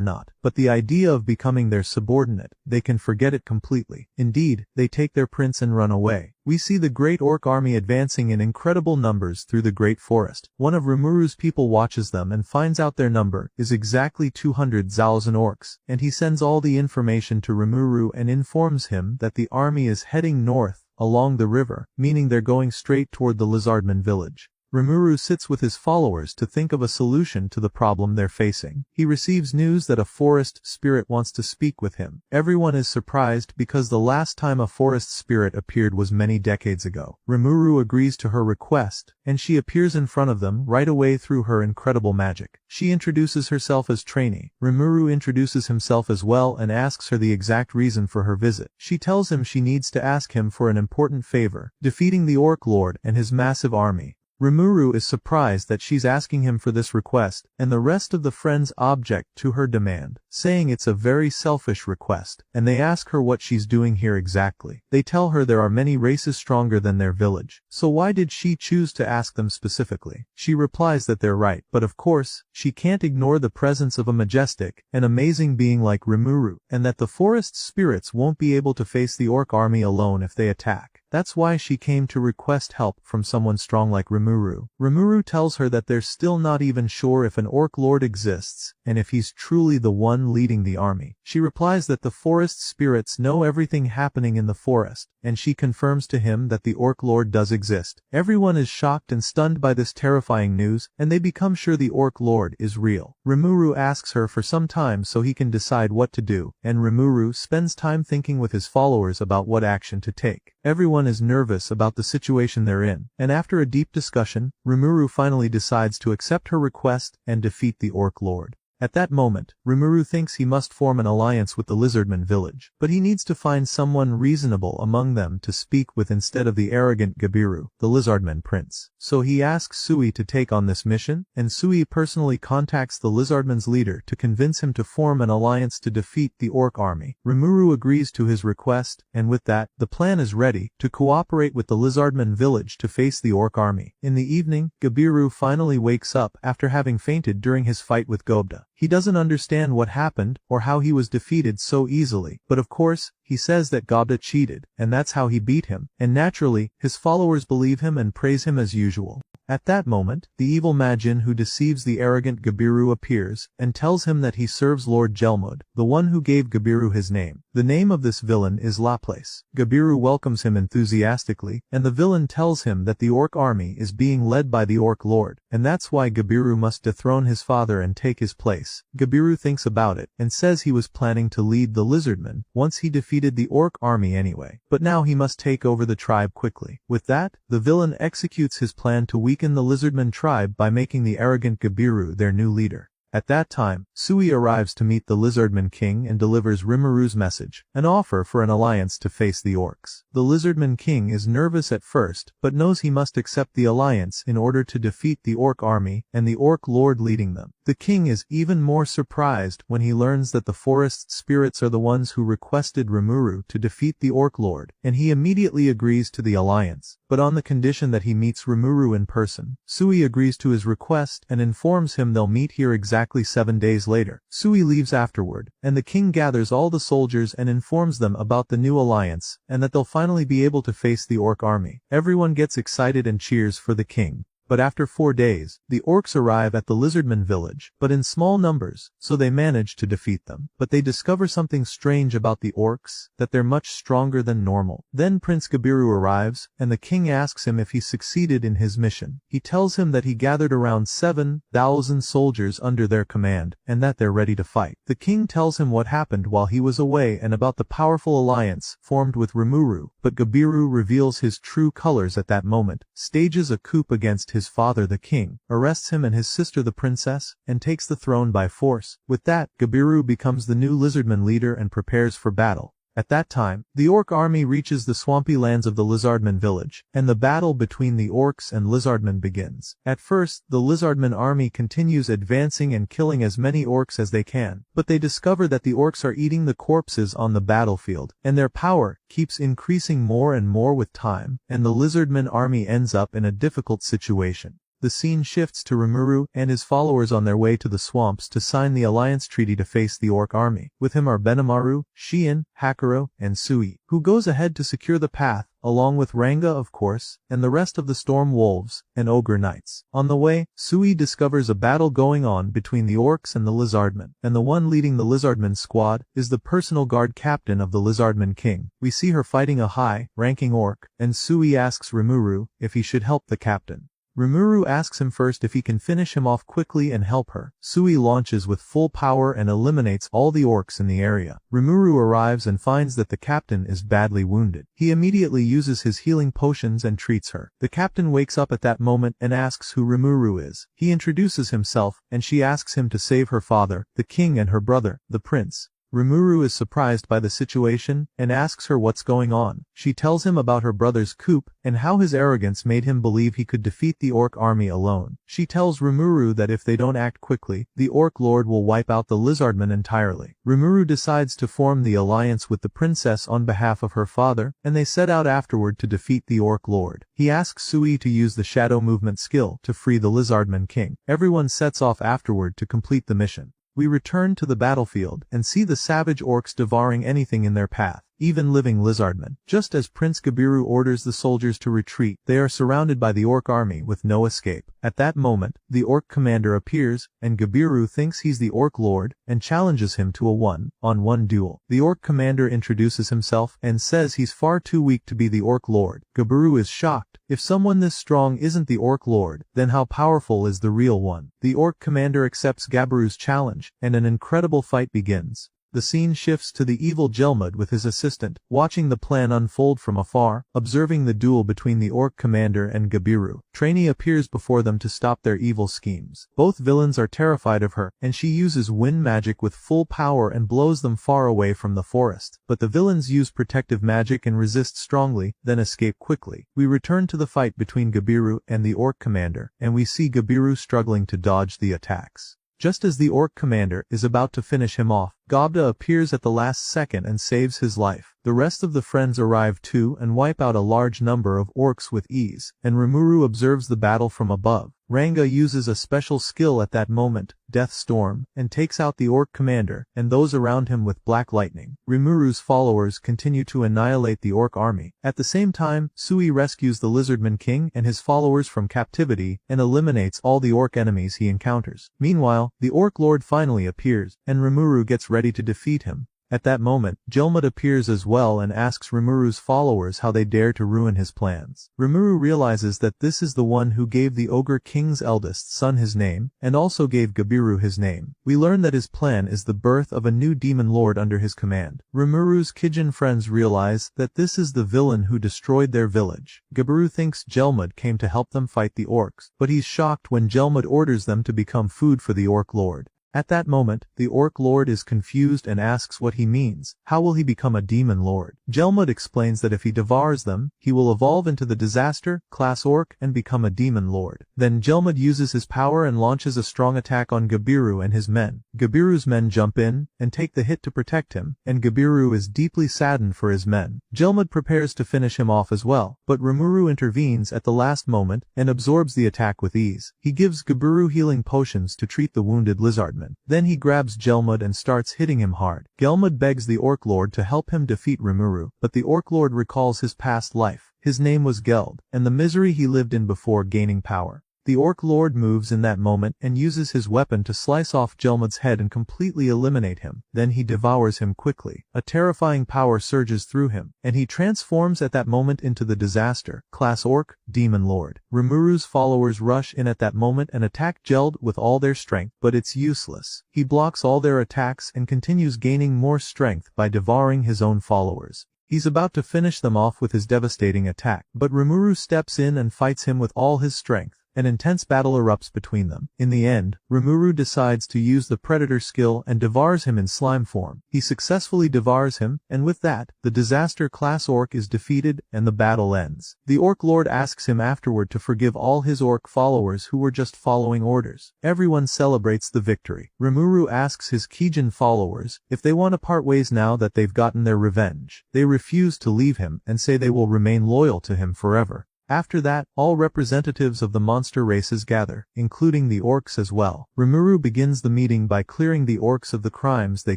not. But the idea of becoming their subordinate, they can forget it completely. Indeed, they take their prince and run away. We see the great orc army advancing in incredible numbers through the great forest. One of Rimuru's people watches them and finds out their number is exactly 200,000 orcs, and he sends all the information to Rimuru and informs him that the army is heading north along the river, meaning they're going straight toward the Lizardman village. Rimuru sits with his followers to think of a solution to the problem they're facing. He receives news that a forest spirit wants to speak with him. Everyone is surprised because the last time a forest spirit appeared was many decades ago. Rimuru agrees to her request, and she appears in front of them right away through her incredible magic. She introduces herself as trainee. Rimuru introduces himself as well and asks her the exact reason for her visit. She tells him she needs to ask him for an important favor, defeating the Orc Lord and his massive army. Rimuru is surprised that she's asking him for this request, and the rest of the friends object to her demand, saying it's a very selfish request, and they ask her what she's doing here exactly. They tell her there are many races stronger than their village, so why did she choose to ask them specifically? She replies that they're right, but of course, she can't ignore the presence of a majestic and amazing being like Rimuru, and that the forest spirits won't be able to face the orc army alone if they attack. That's why she came to request help from someone strong like Rimuru. Rimuru tells her that they're still not even sure if an orc lord exists, and if he's truly the one leading the army. She replies that the forest spirits know everything happening in the forest, and she confirms to him that the orc lord does exist. Everyone is shocked and stunned by this terrifying news, and they become sure the orc lord is real. Rimuru asks her for some time so he can decide what to do, and Rimuru spends time thinking with his followers about what action to take. Everyone is nervous about the situation they're in, and after a deep discussion, Rimuru finally decides to accept her request and defeat the Orc Lord. At that moment, Rimuru thinks he must form an alliance with the Lizardman village, but he needs to find someone reasonable among them to speak with instead of the arrogant Gabiru, the Lizardman prince. So he asks Sui to take on this mission, and Sui personally contacts the Lizardman's leader to convince him to form an alliance to defeat the orc army. Rimuru agrees to his request, and with that, the plan is ready to cooperate with the Lizardman village to face the orc army. In the evening, Gabiru finally wakes up after having fainted during his fight with Gobda. He doesn't understand what happened or how he was defeated so easily, but of course, he says that Gobda cheated, and that's how he beat him, and naturally, his followers believe him and praise him as usual. At that moment, the evil Majin who deceives the arrogant Gabiru appears, and tells him that he serves Lord Gelmud, the one who gave Gabiru his name. The name of this villain is Laplace. Gabiru welcomes him enthusiastically, and the villain tells him that the orc army is being led by the orc lord, and that's why Gabiru must dethrone his father and take his place. Gabiru thinks about it, and says he was planning to lead the Lizardmen once he defeated the orc army anyway, but now he must take over the tribe quickly. With that, the villain executes his plan to weaken weaken the lizardman tribe by making the arrogant Gabiru their new leader. At that time, Sui arrives to meet the Lizardman King and delivers Rimuru's message, an offer for an alliance to face the orcs. The Lizardman King is nervous at first, but knows he must accept the alliance in order to defeat the orc army and the orc lord leading them. The king is even more surprised when he learns that the forest spirits are the ones who requested Rimuru to defeat the orc lord, and he immediately agrees to the alliance, but on the condition that he meets Rimuru in person. Sui agrees to his request and informs him they'll meet here exactly 7 days later. Sui leaves afterward, and the king gathers all the soldiers and informs them about the new alliance, and that they'll finally be able to face the orc army. Everyone gets excited and cheers for the king. But after 4 days, the orcs arrive at the Lizardman village, but in small numbers, so they manage to defeat them. But they discover something strange about the orcs, that they're much stronger than normal. Then Prince Gabiru arrives, and the king asks him if he succeeded in his mission. He tells him that he gathered around 7,000 soldiers under their command, and that they're ready to fight. The king tells him what happened while he was away and about the powerful alliance formed with Rimuru, but Gabiru reveals his true colors at that moment, stages a coup against his father the king, arrests him and his sister the princess, and takes the throne by force. With that, Gabiru becomes the new Lizardman leader and prepares for battle. At that time, the orc army reaches the swampy lands of the Lizardman village, and the battle between the orcs and Lizardmen begins. At first, the Lizardman army continues advancing and killing as many orcs as they can, but they discover that the orcs are eating the corpses on the battlefield, and their power keeps increasing more and more with time, and the Lizardman army ends up in a difficult situation. The scene shifts to Rimuru and his followers on their way to the swamps to sign the alliance treaty to face the orc army. With him are Benimaru, Shien, Hakuro, and Sui, who goes ahead to secure the path, along with Ranga of course, and the rest of the Storm Wolves and Ogre Knights. On the way, Sui discovers a battle going on between the orcs and the Lizardmen, and the one leading the Lizardman squad is the personal guard captain of the Lizardman King. We see her fighting a high-ranking orc, and Sui asks Rimuru if he should help the captain. Rimuru asks him first if he can finish him off quickly and help her. Sui launches with full power and eliminates all the orcs in the area. Rimuru arrives and finds that the captain is badly wounded. He immediately uses his healing potions and treats her. The captain wakes up at that moment and asks who Rimuru is. He introduces himself, and she asks him to save her father, the king, and her brother, the prince. Rimuru is surprised by the situation and asks her what's going on. She tells him about her brother's coup and how his arrogance made him believe he could defeat the orc army alone. She tells Rimuru that if they don't act quickly, the orc lord will wipe out the Lizardmen entirely. Rimuru decides to form the alliance with the princess on behalf of her father, and they set out afterward to defeat the orc lord. He asks Sui to use the shadow movement skill to free the Lizardman King. Everyone sets off afterward to complete the mission. We return to the battlefield and see the savage orcs devouring anything in their path, even living lizardmen. Just as Prince Gabiru orders the soldiers to retreat, they are surrounded by the orc army with no escape. At that moment, the orc commander appears, and Gabiru thinks he's the orc lord, and challenges him to a one-on-one duel. The orc commander introduces himself and says he's far too weak to be the orc lord. Gabiru is shocked. If someone this strong isn't the orc lord, then how powerful is the real one? The orc commander accepts Gabiru's challenge, and an incredible fight begins. The scene shifts to the evil Jelmud with his assistant, watching the plan unfold from afar, observing the duel between the orc commander and Gabiru. Trainee appears before them to stop their evil schemes. Both villains are terrified of her, and she uses wind magic with full power and blows them far away from the forest. But the villains use protective magic and resist strongly, then escape quickly. We return to the fight between Gabiru and the orc commander, and we see Gabiru struggling to dodge the attacks. Just as the orc commander is about to finish him off, Gobda appears at the last second and saves his life. The rest of the friends arrive too and wipe out a large number of orcs with ease, and Rimuru observes the battle from above. Ranga uses a special skill at that moment, Death Storm, and takes out the orc commander and those around him with black lightning. Rimuru's followers continue to annihilate the orc army. At the same time, Sui rescues the Lizardman King and his followers from captivity and eliminates all the orc enemies he encounters. Meanwhile, the orc lord finally appears, and Rimuru gets ready to defeat him. At that moment, Jelmud appears as well and asks Rimuru's followers how they dare to ruin his plans. Rimuru realizes that this is the one who gave the Ogre King's eldest son his name, and also gave Gabiru his name. We learn that his plan is the birth of a new demon lord under his command. Rimuru's Kijin friends realize that this is the villain who destroyed their village. Gabiru thinks Jelmud came to help them fight the orcs, but he's shocked when Jelmud orders them to become food for the orc lord. At that moment, the orc lord is confused and asks what he means. How will he become a demon lord? Jelmud explains that if he devours them, he will evolve into the disaster class orc and become a demon lord. Then Jelmud uses his power and launches a strong attack on Gabiru and his men. Gabiru's men jump in and take the hit to protect him, and Gabiru is deeply saddened for his men. Jelmud prepares to finish him off as well, but Rimuru intervenes at the last moment and absorbs the attack with ease. He gives Gabiru healing potions to treat the wounded lizardman. Then he grabs Jelmud and starts hitting him hard. Gelmud begs the Orc Lord to help him defeat Rimuru, but the Orc Lord recalls his past life. His name was Geld, and the misery he lived in before gaining power. The Orc Lord moves in that moment and uses his weapon to slice off Jelmud's head and completely eliminate him. Then he devours him quickly. A terrifying power surges through him, and he transforms at that moment into the disaster class Orc Demon Lord. Rimuru's followers rush in at that moment and attack Geld with all their strength, but it's useless. He blocks all their attacks and continues gaining more strength by devouring his own followers. He's about to finish them off with his devastating attack, but Rimuru steps in and fights him with all his strength. An intense battle erupts between them. In the end, Rimuru decides to use the Predator skill and devours him in slime form. He successfully devours him, and with that, the disaster class Orc is defeated and the battle ends. The Orc Lord asks him afterward to forgive all his Orc followers who were just following orders. Everyone celebrates the victory. Rimuru asks his Kijin followers if they want to part ways now that they've gotten their revenge. They refuse to leave him and say they will remain loyal to him forever. After that, all representatives of the monster races gather, including the orcs as well. Rimuru begins the meeting by clearing the orcs of the crimes they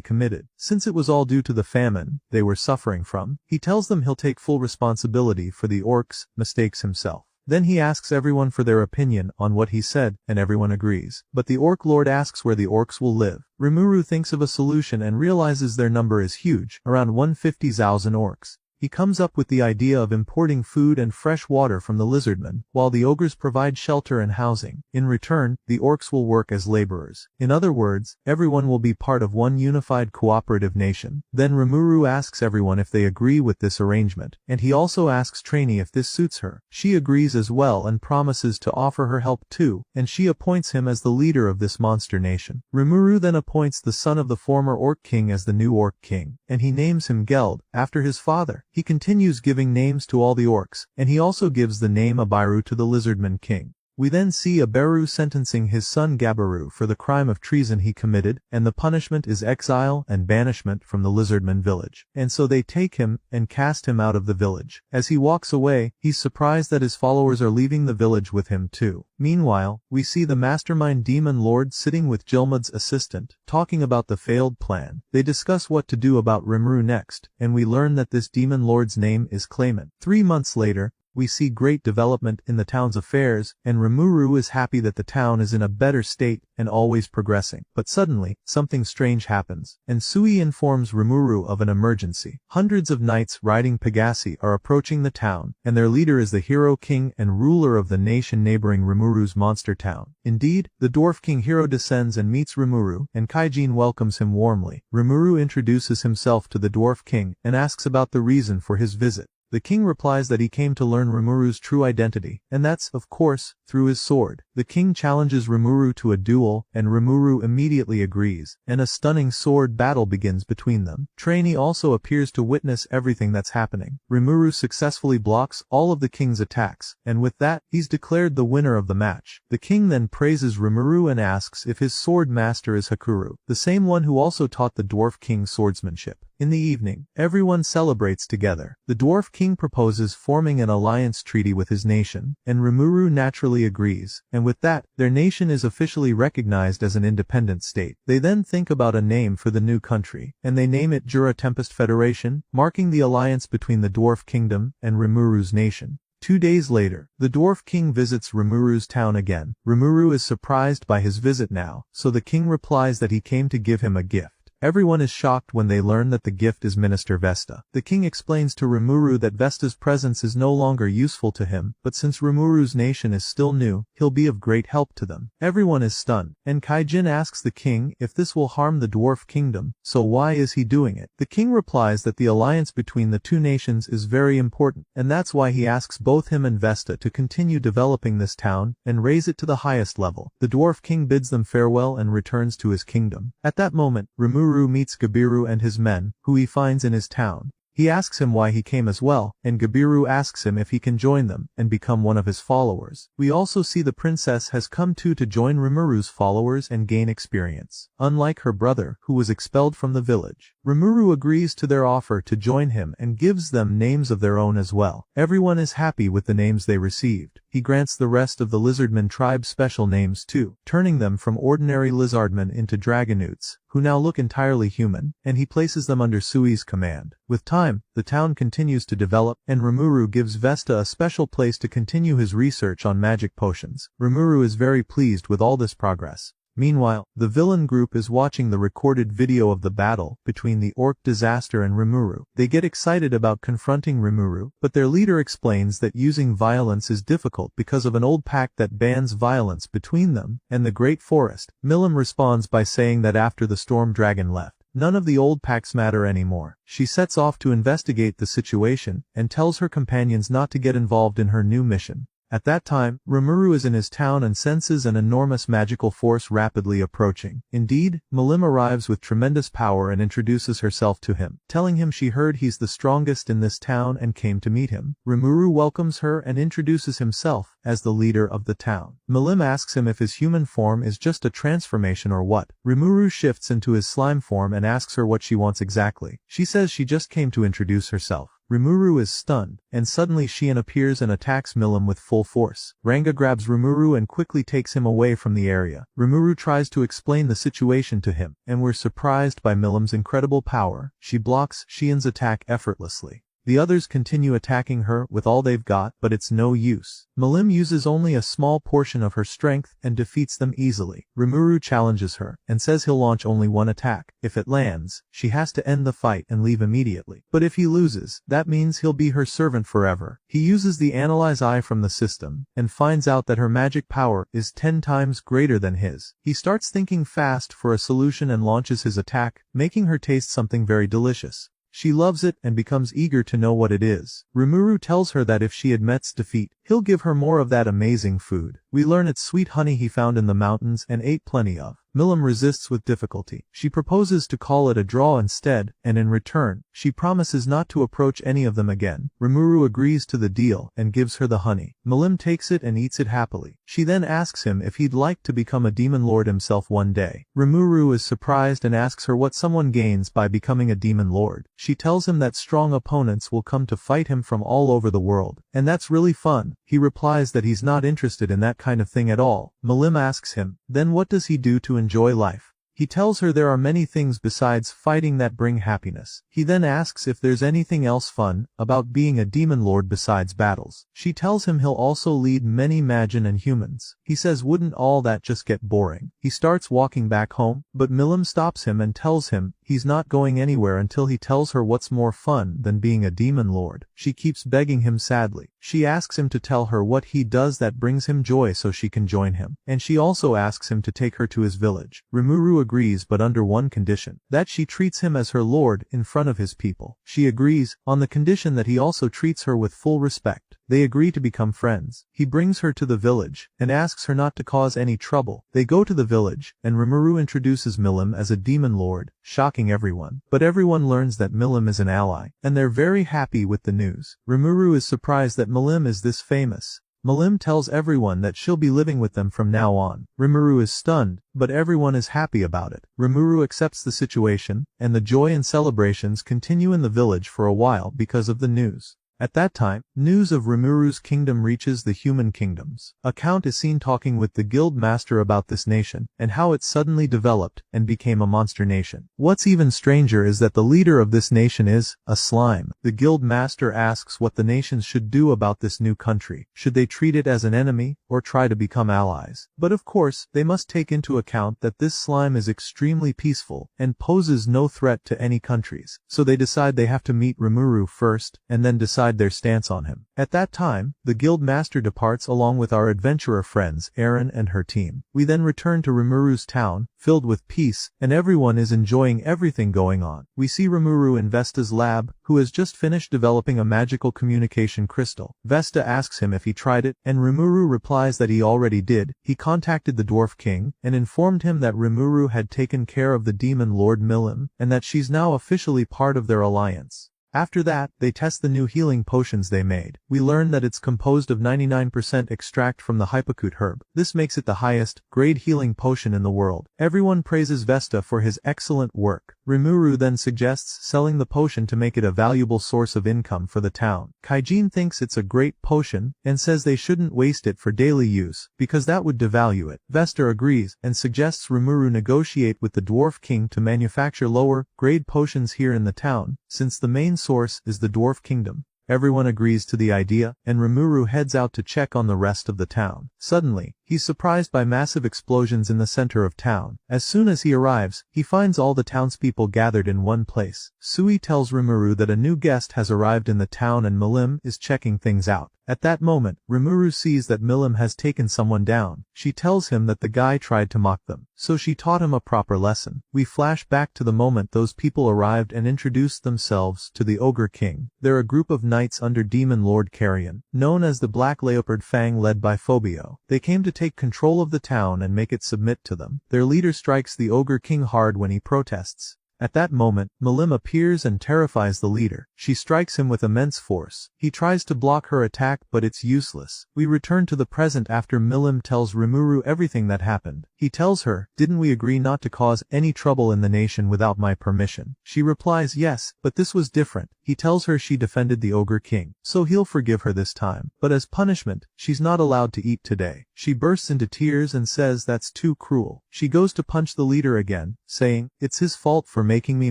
committed. Since it was all due to the famine they were suffering from, he tells them he'll take full responsibility for the orcs' mistakes himself. Then he asks everyone for their opinion on what he said, and everyone agrees. But the Orc Lord asks where the orcs will live. Rimuru thinks of a solution and realizes their number is huge, around 150,000 orcs. He comes up with the idea of importing food and fresh water from the lizardmen, while the ogres provide shelter and housing. In return, the orcs will work as laborers. In other words, everyone will be part of one unified cooperative nation. Then Rimuru asks everyone if they agree with this arrangement, and he also asks Trainee if this suits her. She agrees as well and promises to offer her help too, and she appoints him as the leader of this monster nation. Rimuru then appoints the son of the former Orc King as the new Orc King, and he names him Geld, after his father. He continues giving names to all the orcs, and he also gives the name Abiru to the Lizardman King. We then see Abiru sentencing his son Gabiru for the crime of treason he committed, and the punishment is exile and banishment from the Lizardman village. And so they take him and cast him out of the village. As he walks away, he's surprised that his followers are leaving the village with him too. Meanwhile, we see the mastermind demon lord sitting with Jelmud's assistant, talking about the failed plan. They discuss what to do about Rimuru next, and we learn that this demon lord's name is Claimant. 3 months later, we see great development in the town's affairs, and Rimuru is happy that the town is in a better state and always progressing. But suddenly, something strange happens, and Sui informs Rimuru of an emergency. Hundreds of knights riding Pegasi are approaching the town, and their leader is the hero king and ruler of the nation neighboring Rimuru's monster town. Indeed, the dwarf king Hero descends and meets Rimuru, and Kaijin welcomes him warmly. Rimuru introduces himself to the dwarf king and asks about the reason for his visit. The king replies that he came to learn Rimuru's true identity, and that's, of course, through his sword. The king challenges Rimuru to a duel, and Rimuru immediately agrees, and a stunning sword battle begins between them. Trainee also appears to witness everything that's happening. Rimuru successfully blocks all of the king's attacks, and with that, he's declared the winner of the match. The king then praises Rimuru and asks if his sword master is Hakuru, the same one who also taught the dwarf king swordsmanship. In the evening, everyone celebrates together. The dwarf king proposes forming an alliance treaty with his nation, and Rimuru naturally agrees, and with that, their nation is officially recognized as an independent state. They then think about a name for the new country, and they name it Jura Tempest Federation, marking the alliance between the dwarf kingdom and Rimuru's nation. 2 days later, the dwarf king visits Rimuru's town again. Rimuru is surprised by his visit now, so the king replies that he came to give him a gift. Everyone is shocked when they learn that the gift is Minister Vesta. The king explains to Rimuru that Vesta's presence is no longer useful to him, but since Rimuru's nation is still new, he'll be of great help to them. Everyone is stunned, and Kaijin asks the king if this will harm the dwarf kingdom, so why is he doing it? The king replies that the alliance between the two nations is very important, and that's why he asks both him and Vesta to continue developing this town and raise it to the highest level. The dwarf king bids them farewell and returns to his kingdom. At that moment, Rimuru meets Gabiru and his men, who he finds in his town. He asks him why he came as well, and Gabiru asks him if he can join them and become one of his followers. We also see the princess has come too to join Rimuru's followers and gain experience. Unlike her brother, who was expelled from the village, Rimuru agrees to their offer to join him and gives them names of their own as well. Everyone is happy with the names they received. He grants the rest of the lizardmen tribe special names too, turning them from ordinary lizardmen into dragonutes, who now look entirely human, and he places them under Sui's command. With time, the town continues to develop, and Rimuru gives Vesta a special place to continue his research on magic potions. Rimuru is very pleased with all this progress. Meanwhile, the villain group is watching the recorded video of the battle between the orc disaster and Rimuru. They get excited about confronting Rimuru, but their leader explains that using violence is difficult because of an old pact that bans violence between them and the Great Forest. Milim responds by saying that after the storm dragon left, none of the old pacts matter anymore. She sets off to investigate the situation and tells her companions not to get involved in her new mission. At that time, Rimuru is in his town and senses an enormous magical force rapidly approaching. Indeed, Milim arrives with tremendous power and introduces herself to him, telling him she heard he's the strongest in this town and came to meet him. Rimuru welcomes her and introduces himself as the leader of the town. Milim asks him if his human form is just a transformation or what. Rimuru shifts into his slime form and asks her what she wants exactly. She says she just came to introduce herself. Rimuru is stunned, and suddenly Shion appears and attacks Milim with full force. Ranga grabs Rimuru and quickly takes him away from the area. Rimuru tries to explain the situation to him, and we're surprised by Milim's incredible power. She blocks Shion's attack effortlessly. The others continue attacking her with all they've got, but it's no use. Milim uses only a small portion of her strength and defeats them easily. Rimuru challenges her and says he'll launch only one attack. If it lands, she has to end the fight and leave immediately. But if he loses, that means he'll be her servant forever. He uses the Analyze Eye from the system and finds out that her magic power is 10 times greater than his. He starts thinking fast for a solution and launches his attack, making her taste something very delicious. She loves it and becomes eager to know what it is. Rimuru tells her that if she admits defeat, he'll give her more of that amazing food. We learn it's sweet honey he found in the mountains and ate plenty of. Milim resists with difficulty. She proposes to call it a draw instead, and in return, she promises not to approach any of them again. Rimuru agrees to the deal and gives her the honey. Milim takes it and eats it happily. She then asks him if he'd like to become a demon lord himself one day. Rimuru is surprised and asks her what someone gains by becoming a demon lord. She tells him that strong opponents will come to fight him from all over the world, and that's really fun. He replies that he's not interested in that kind of thing at all. Milim asks him, then what does he do to enjoy life? He tells her there are many things besides fighting that bring happiness. He then asks if there's anything else fun about being a demon lord besides battles. She tells him he'll also lead many Magin and humans. He says wouldn't all that just get boring? He starts walking back home, but Milim stops him and tells him he's not going anywhere until he tells her what's more fun than being a demon lord. She keeps begging him sadly. She asks him to tell her what he does that brings him joy so she can join him. And she also asks him to take her to his village. Rimuru agrees, but under one condition, that she treats him as her lord in front of his people. She agrees, on the condition that he also treats her with full respect. They agree to become friends. He brings her to the village and asks her not to cause any trouble. They go to the village, and Rimuru introduces Milim as a demon lord, shocking everyone. But everyone learns that Milim is an ally, and they're very happy with the news. Rimuru is surprised that Milim is this famous. Milim tells everyone that she'll be living with them from now on. Rimuru is stunned, but everyone is happy about it. Rimuru accepts the situation, and the joy and celebrations continue in the village for a while because of the news. At that time, news of Rimuru's kingdom reaches the human kingdoms. A count is seen talking with the guild master about this nation, and how it suddenly developed and became a monster nation. What's even stranger is that the leader of this nation is a slime. The guild master asks what the nations should do about this new country. Should they treat it as an enemy, or try to become allies? But of course, they must take into account that this slime is extremely peaceful, and poses no threat to any countries. So they decide they have to meet Rimuru first, and then decide their stance on him. At that time, the guild master departs along with our adventurer friends, Erin and her team. We then return to Rimuru's town, filled with peace, and everyone is enjoying everything going on. We see Rimuru in Vesta's lab, who has just finished developing a magical communication crystal. Vesta asks him if he tried it, and Rimuru replies that he already did. He contacted the Dwarf King, and informed him that Rimuru had taken care of the demon Lord Milim, and that she's now officially part of their alliance. After that, they test the new healing potions they made. We learn that it's composed of 99% extract from the hypocoot herb. This makes it the highest grade healing potion in the world. Everyone praises Vesta for his excellent work. Rimuru then suggests selling the potion to make it a valuable source of income for the town. Kaijin thinks it's a great potion, and says they shouldn't waste it for daily use, because that would devalue it. Vesta agrees, and suggests Rimuru negotiate with the Dwarf King to manufacture lower grade potions here in the town, since the main source is the Dwarf Kingdom. Everyone agrees to the idea, and Rimuru heads out to check on the rest of the town. Suddenly, he's surprised by massive explosions in the center of town. As soon as he arrives, he finds all the townspeople gathered in one place. Sui tells Rimuru that a new guest has arrived in the town and Milim is checking things out. At that moment, Rimuru sees that Milim has taken someone down. She tells him that the guy tried to mock them, so she taught him a proper lesson. We flash back to the moment those people arrived and introduced themselves to the Ogre King. They're a group of knights under Demon Lord Carrion, known as the Black Leopard Fang, led by Phobio. They came to take control of the town and make it submit to them. Their leader strikes the Ogre King hard when he protests. At that moment, Milim appears and terrifies the leader. She strikes him with immense force. He tries to block her attack, but it's useless. We return to the present after Milim tells Rimuru everything that happened. He tells her, "Didn't we agree not to cause any trouble in the nation without my permission?" She replies yes, but this was different. He tells her she defended the Ogre King, so he'll forgive her this time. But as punishment, she's not allowed to eat today. She bursts into tears and says that's too cruel. She goes to punch the leader again, saying, "It's his fault for making me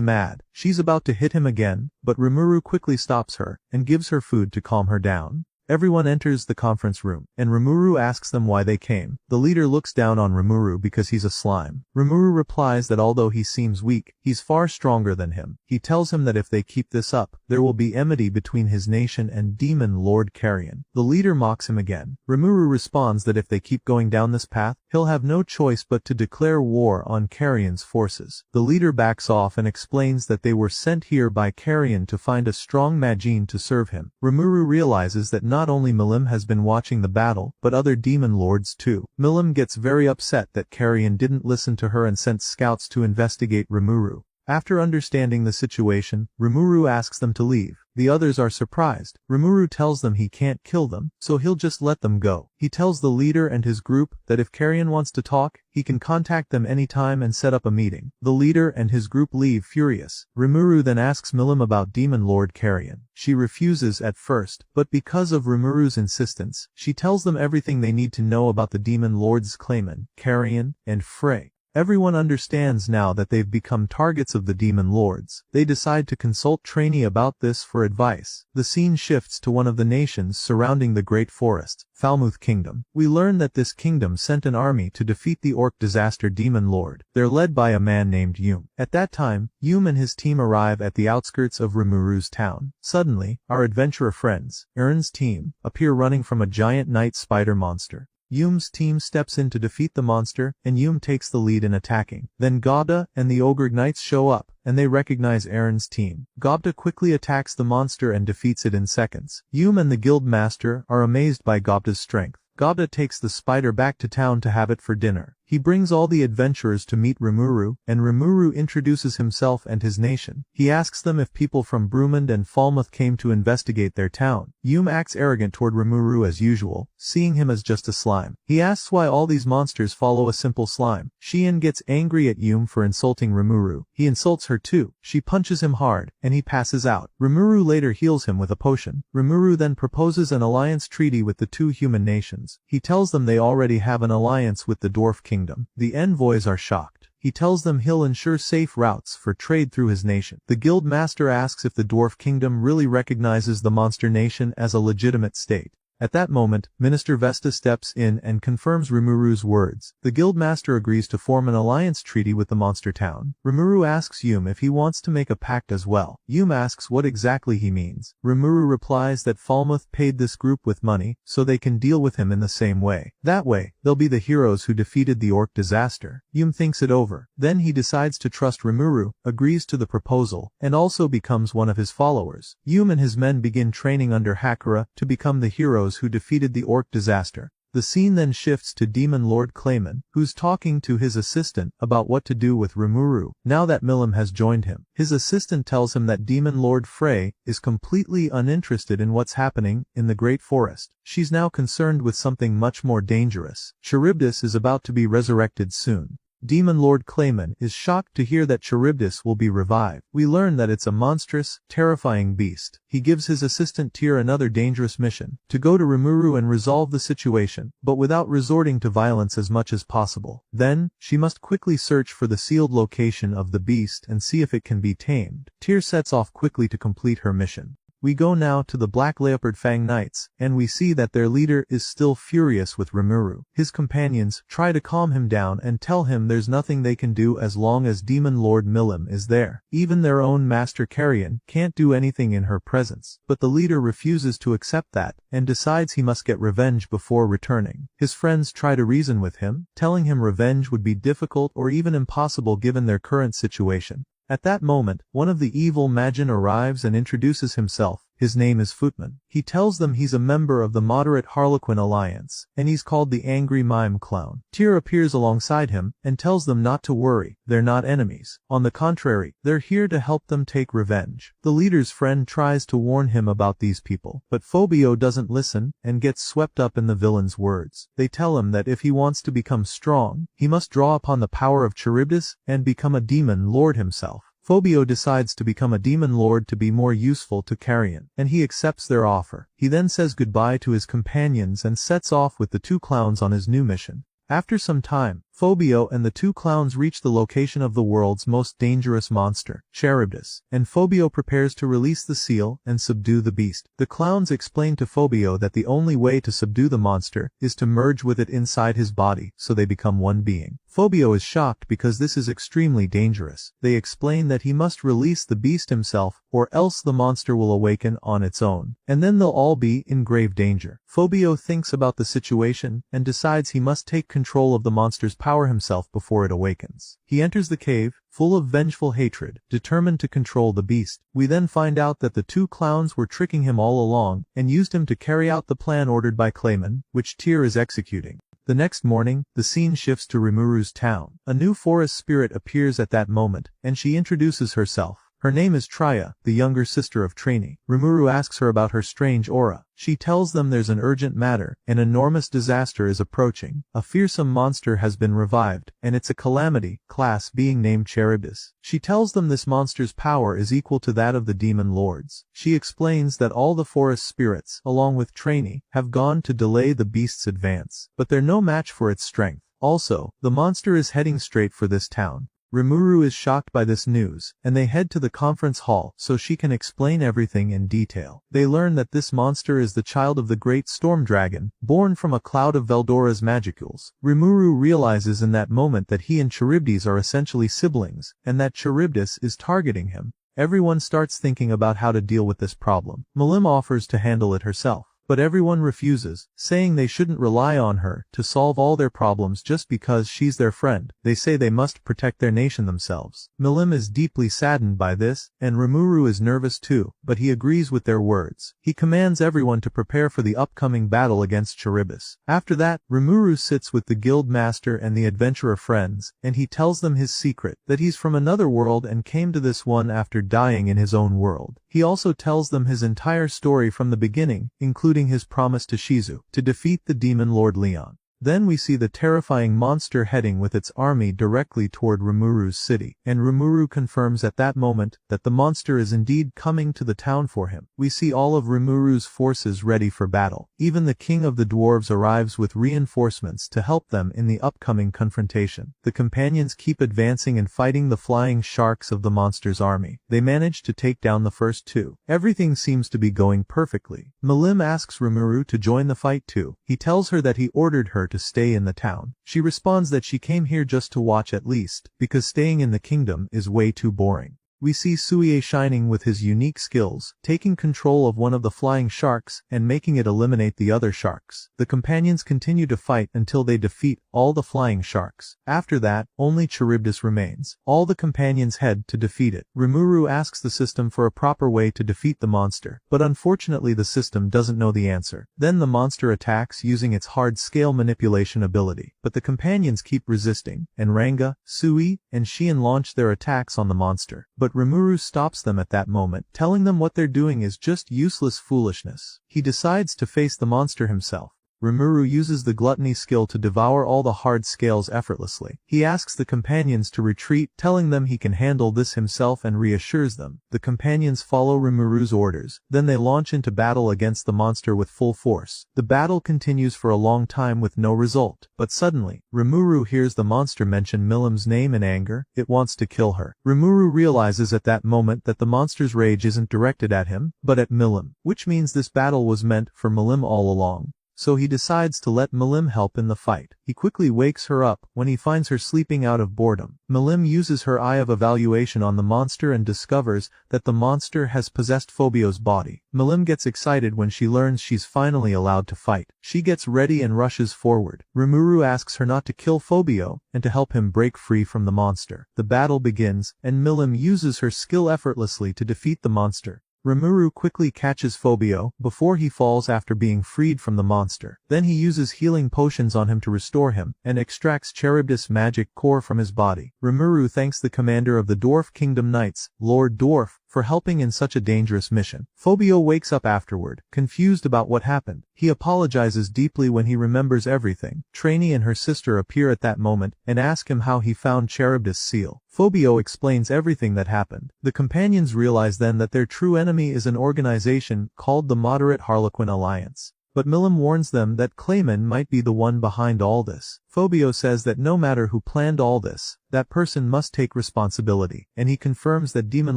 mad." She's about to hit him again, but Rimuru quickly stops her, and gives her food to calm her down. Everyone enters the conference room, and Rimuru asks them why they came. The leader looks down on Rimuru because he's a slime. Rimuru replies that although he seems weak, he's far stronger than him. He tells him that if they keep this up, there will be enmity between his nation and Demon Lord Carrion. The leader mocks him again. Rimuru responds that if they keep going down this path, he'll have no choice but to declare war on Carrion's forces. The leader backs off and explains that they were sent here by Carrion to find a strong Majin to serve him. Rimuru realizes that not only Milim has been watching the battle, but other demon lords too. Milim gets very upset that Carrion didn't listen to her and sent scouts to investigate Rimuru. After understanding the situation, Rimuru asks them to leave. The others are surprised. Rimuru tells them he can't kill them, so he'll just let them go. He tells the leader and his group that if Carrion wants to talk, he can contact them anytime and set up a meeting. The leader and his group leave furious. Rimuru then asks Milim about Demon Lord Carrion. She refuses at first, but because of Rimuru's insistence, she tells them everything they need to know about the Demon Lord's claimant, Carrion, and Frey. Everyone understands now that they've become targets of the Demon Lords. They decide to consult Trainee about this for advice. The scene shifts to one of the nations surrounding the Great Forest, Falmouth Kingdom. We learn that this kingdom sent an army to defeat the Orc Disaster Demon Lord. They're led by a man named Yume. At that time, Yume and his team arrive at the outskirts of Rimuru's town. Suddenly, our adventurer friends, Erin's team, appear running from a giant night spider monster. Yume's team steps in to defeat the monster, and Yume takes the lead in attacking. Then Gobda and the Ogre Knights show up, and they recognize Erin's team. Gobda quickly attacks the monster and defeats it in seconds. Yume and the guild master are amazed by Gobda's strength. Gobda takes the spider back to town to have it for dinner. He brings all the adventurers to meet Rimuru, and Rimuru introduces himself and his nation. He asks them if people from Brumund and Falmouth came to investigate their town. Yume acts arrogant toward Rimuru as usual, seeing him as just a slime. He asks why all these monsters follow a simple slime. Shien gets angry at Yume for insulting Rimuru. He insults her too. She punches him hard, and he passes out. Rimuru later heals him with a potion. Rimuru then proposes an alliance treaty with the two human nations. He tells them they already have an alliance with the Dwarf Kingdom. The envoys are shocked. He tells them he'll ensure safe routes for trade through his nation. The guild master asks if the Dwarf Kingdom really recognizes the monster nation as a legitimate state. At that moment, Minister Vesta steps in and confirms Rimuru's words. The guildmaster agrees to form an alliance treaty with the monster town. Rimuru asks Yume if he wants to make a pact as well. Yume asks what exactly he means. Rimuru replies that Falmouth paid this group with money, so they can deal with him in the same way. That way, they'll be the heroes who defeated the orc disaster. Yume thinks it over. Then he decides to trust Rimuru, agrees to the proposal, and also becomes one of his followers. Yume and his men begin training under Hakura to become the heroes who defeated the orc disaster. The scene then shifts to Demon Lord Clayman, who's talking to his assistant about what to do with Rimuru, now that Milim has joined him. His assistant tells him that Demon Lord Frey is completely uninterested in what's happening in the Great Forest. She's now concerned with something much more dangerous. Charybdis is about to be resurrected soon. Demon Lord Clayman is shocked to hear that Charybdis will be revived. We learn that it's a monstrous, terrifying beast. He gives his assistant Tyr another dangerous mission, to go to Rimuru and resolve the situation, but without resorting to violence as much as possible. Then, she must quickly search for the sealed location of the beast and see if it can be tamed. Tyr sets off quickly to complete her mission. We go now to the Black Leopard Fang Knights, and we see that their leader is still furious with Rimuru. His companions try to calm him down and tell him there's nothing they can do as long as Demon Lord Milim is there. Even their own Master Carrion can't do anything in her presence. But the leader refuses to accept that, and decides he must get revenge before returning. His friends try to reason with him, telling him revenge would be difficult or even impossible given their current situation. At that moment, one of the evil Majin arrives and introduces himself. His name is Footman. He tells them he's a member of the moderate Harlequin Alliance, and he's called the Angry Mime Clown. Tyr appears alongside him, and tells them not to worry, they're not enemies. On the contrary, they're here to help them take revenge. The leader's friend tries to warn him about these people, but Phobio doesn't listen, and gets swept up in the villain's words. They tell him that if he wants to become strong, he must draw upon the power of Charybdis, and become a demon lord himself. Phobio decides to become a demon lord to be more useful to Carrion, and he accepts their offer. He then says goodbye to his companions and sets off with the two clowns on his new mission. After some time, Phobio and the two clowns reach the location of the world's most dangerous monster, Charybdis, and Phobio prepares to release the seal and subdue the beast. The clowns explain to Phobio that the only way to subdue the monster is to merge with it inside his body so they become one being. Phobio is shocked because this is extremely dangerous. They explain that he must release the beast himself, or else the monster will awaken on its own, and then they'll all be in grave danger. Phobio thinks about the situation and decides he must take control of the monster's power himself before it awakens. He enters the cave, full of vengeful hatred, determined to control the beast. We then find out that the two clowns were tricking him all along, and used him to carry out the plan ordered by Clayman, which Tyr is executing. The next morning, the scene shifts to Rimuru's town. A new forest spirit appears at that moment, and she introduces herself. Her name is Traya, the younger sister of Trini. Rimuru asks her about her strange aura. She tells them there's an urgent matter, an enormous disaster is approaching. A fearsome monster has been revived, and it's a calamity, class being named Charybdis. She tells them this monster's power is equal to that of the demon lords. She explains that all the forest spirits, along with Trini, have gone to delay the beast's advance, but they're no match for its strength. Also, the monster is heading straight for this town. Rimuru is shocked by this news, and they head to the conference hall so she can explain everything in detail. They learn that this monster is the child of the great storm dragon, born from a cloud of Veldora's magicules. Rimuru realizes in that moment that he and Charybdis are essentially siblings, and that Charybdis is targeting him. Everyone starts thinking about how to deal with this problem. Milim offers to handle it herself. But everyone refuses, saying they shouldn't rely on her to solve all their problems just because she's their friend. They say they must protect their nation themselves. Milim is deeply saddened by this, and Rimuru is nervous too, but he agrees with their words. He commands everyone to prepare for the upcoming battle against Charybdis. After that, Rimuru sits with the guild master and the adventurer friends, and he tells them his secret, that he's from another world and came to this one after dying in his own world. He also tells them his entire story from the beginning, including his promise to Shizu, to defeat the demon Lord Leon. Then we see the terrifying monster heading with its army directly toward Rimuru's city, and Rimuru confirms at that moment that the monster is indeed coming to the town for him. We see all of Rimuru's forces ready for battle. Even the king of the dwarves arrives with reinforcements to help them in the upcoming confrontation. The companions keep advancing and fighting the flying sharks of the monster's army. They manage to take down the first two. Everything seems to be going perfectly. Milim asks Rimuru to join the fight too. He tells her that he ordered her to stay in the town. She responds that she came here just to watch at least, because staying in the kingdom is way too boring. We see Suie shining with his unique skills, taking control of one of the flying sharks and making it eliminate the other sharks. The companions continue to fight until they defeat all the flying sharks. After that, only Charybdis remains. All the companions head to defeat it. Rimuru asks the system for a proper way to defeat the monster, but unfortunately the system doesn't know the answer. Then the monster attacks using its hard scale manipulation ability, but the companions keep resisting, and Ranga, Sui, and Shion launch their attacks on the monster. But Rimuru stops them at that moment, telling them what they're doing is just useless foolishness. He decides to face the monster himself. Rimuru uses the gluttony skill to devour all the hard scales effortlessly. He asks the companions to retreat, telling them he can handle this himself and reassures them. The companions follow Rimuru's orders. Then they launch into battle against the monster with full force. The battle continues for a long time with no result. But suddenly, Rimuru hears the monster mention Milim's name in anger. It wants to kill her. Rimuru realizes at that moment that the monster's rage isn't directed at him, but at Milim, which means this battle was meant for Milim all along. So he decides to let Milim help in the fight. He quickly wakes her up when he finds her sleeping out of boredom. Milim uses her eye of evaluation on the monster and discovers that the monster has possessed Phobio's body. Milim gets excited when she learns she's finally allowed to fight. She gets ready and rushes forward. Rimuru asks her not to kill Phobio and to help him break free from the monster. The battle begins, and Milim uses her skill effortlessly to defeat the monster. Rimuru quickly catches Phobio before he falls after being freed from the monster. Then he uses healing potions on him to restore him, and extracts Charybdis' magic core from his body. Rimuru thanks the commander of the Dwarf Kingdom Knights, Lord Dwarf, for helping in such a dangerous mission. Phobio wakes up afterward, confused about what happened. He apologizes deeply when he remembers everything. Trainee and her sister appear at that moment, and ask him how he found Charybdis' seal. Phobio explains everything that happened. The companions realize then that their true enemy is an organization called the Moderate Harlequin Alliance. But Milim warns them that Clayman might be the one behind all this. Phobio says that no matter who planned all this, that person must take responsibility, and he confirms that Demon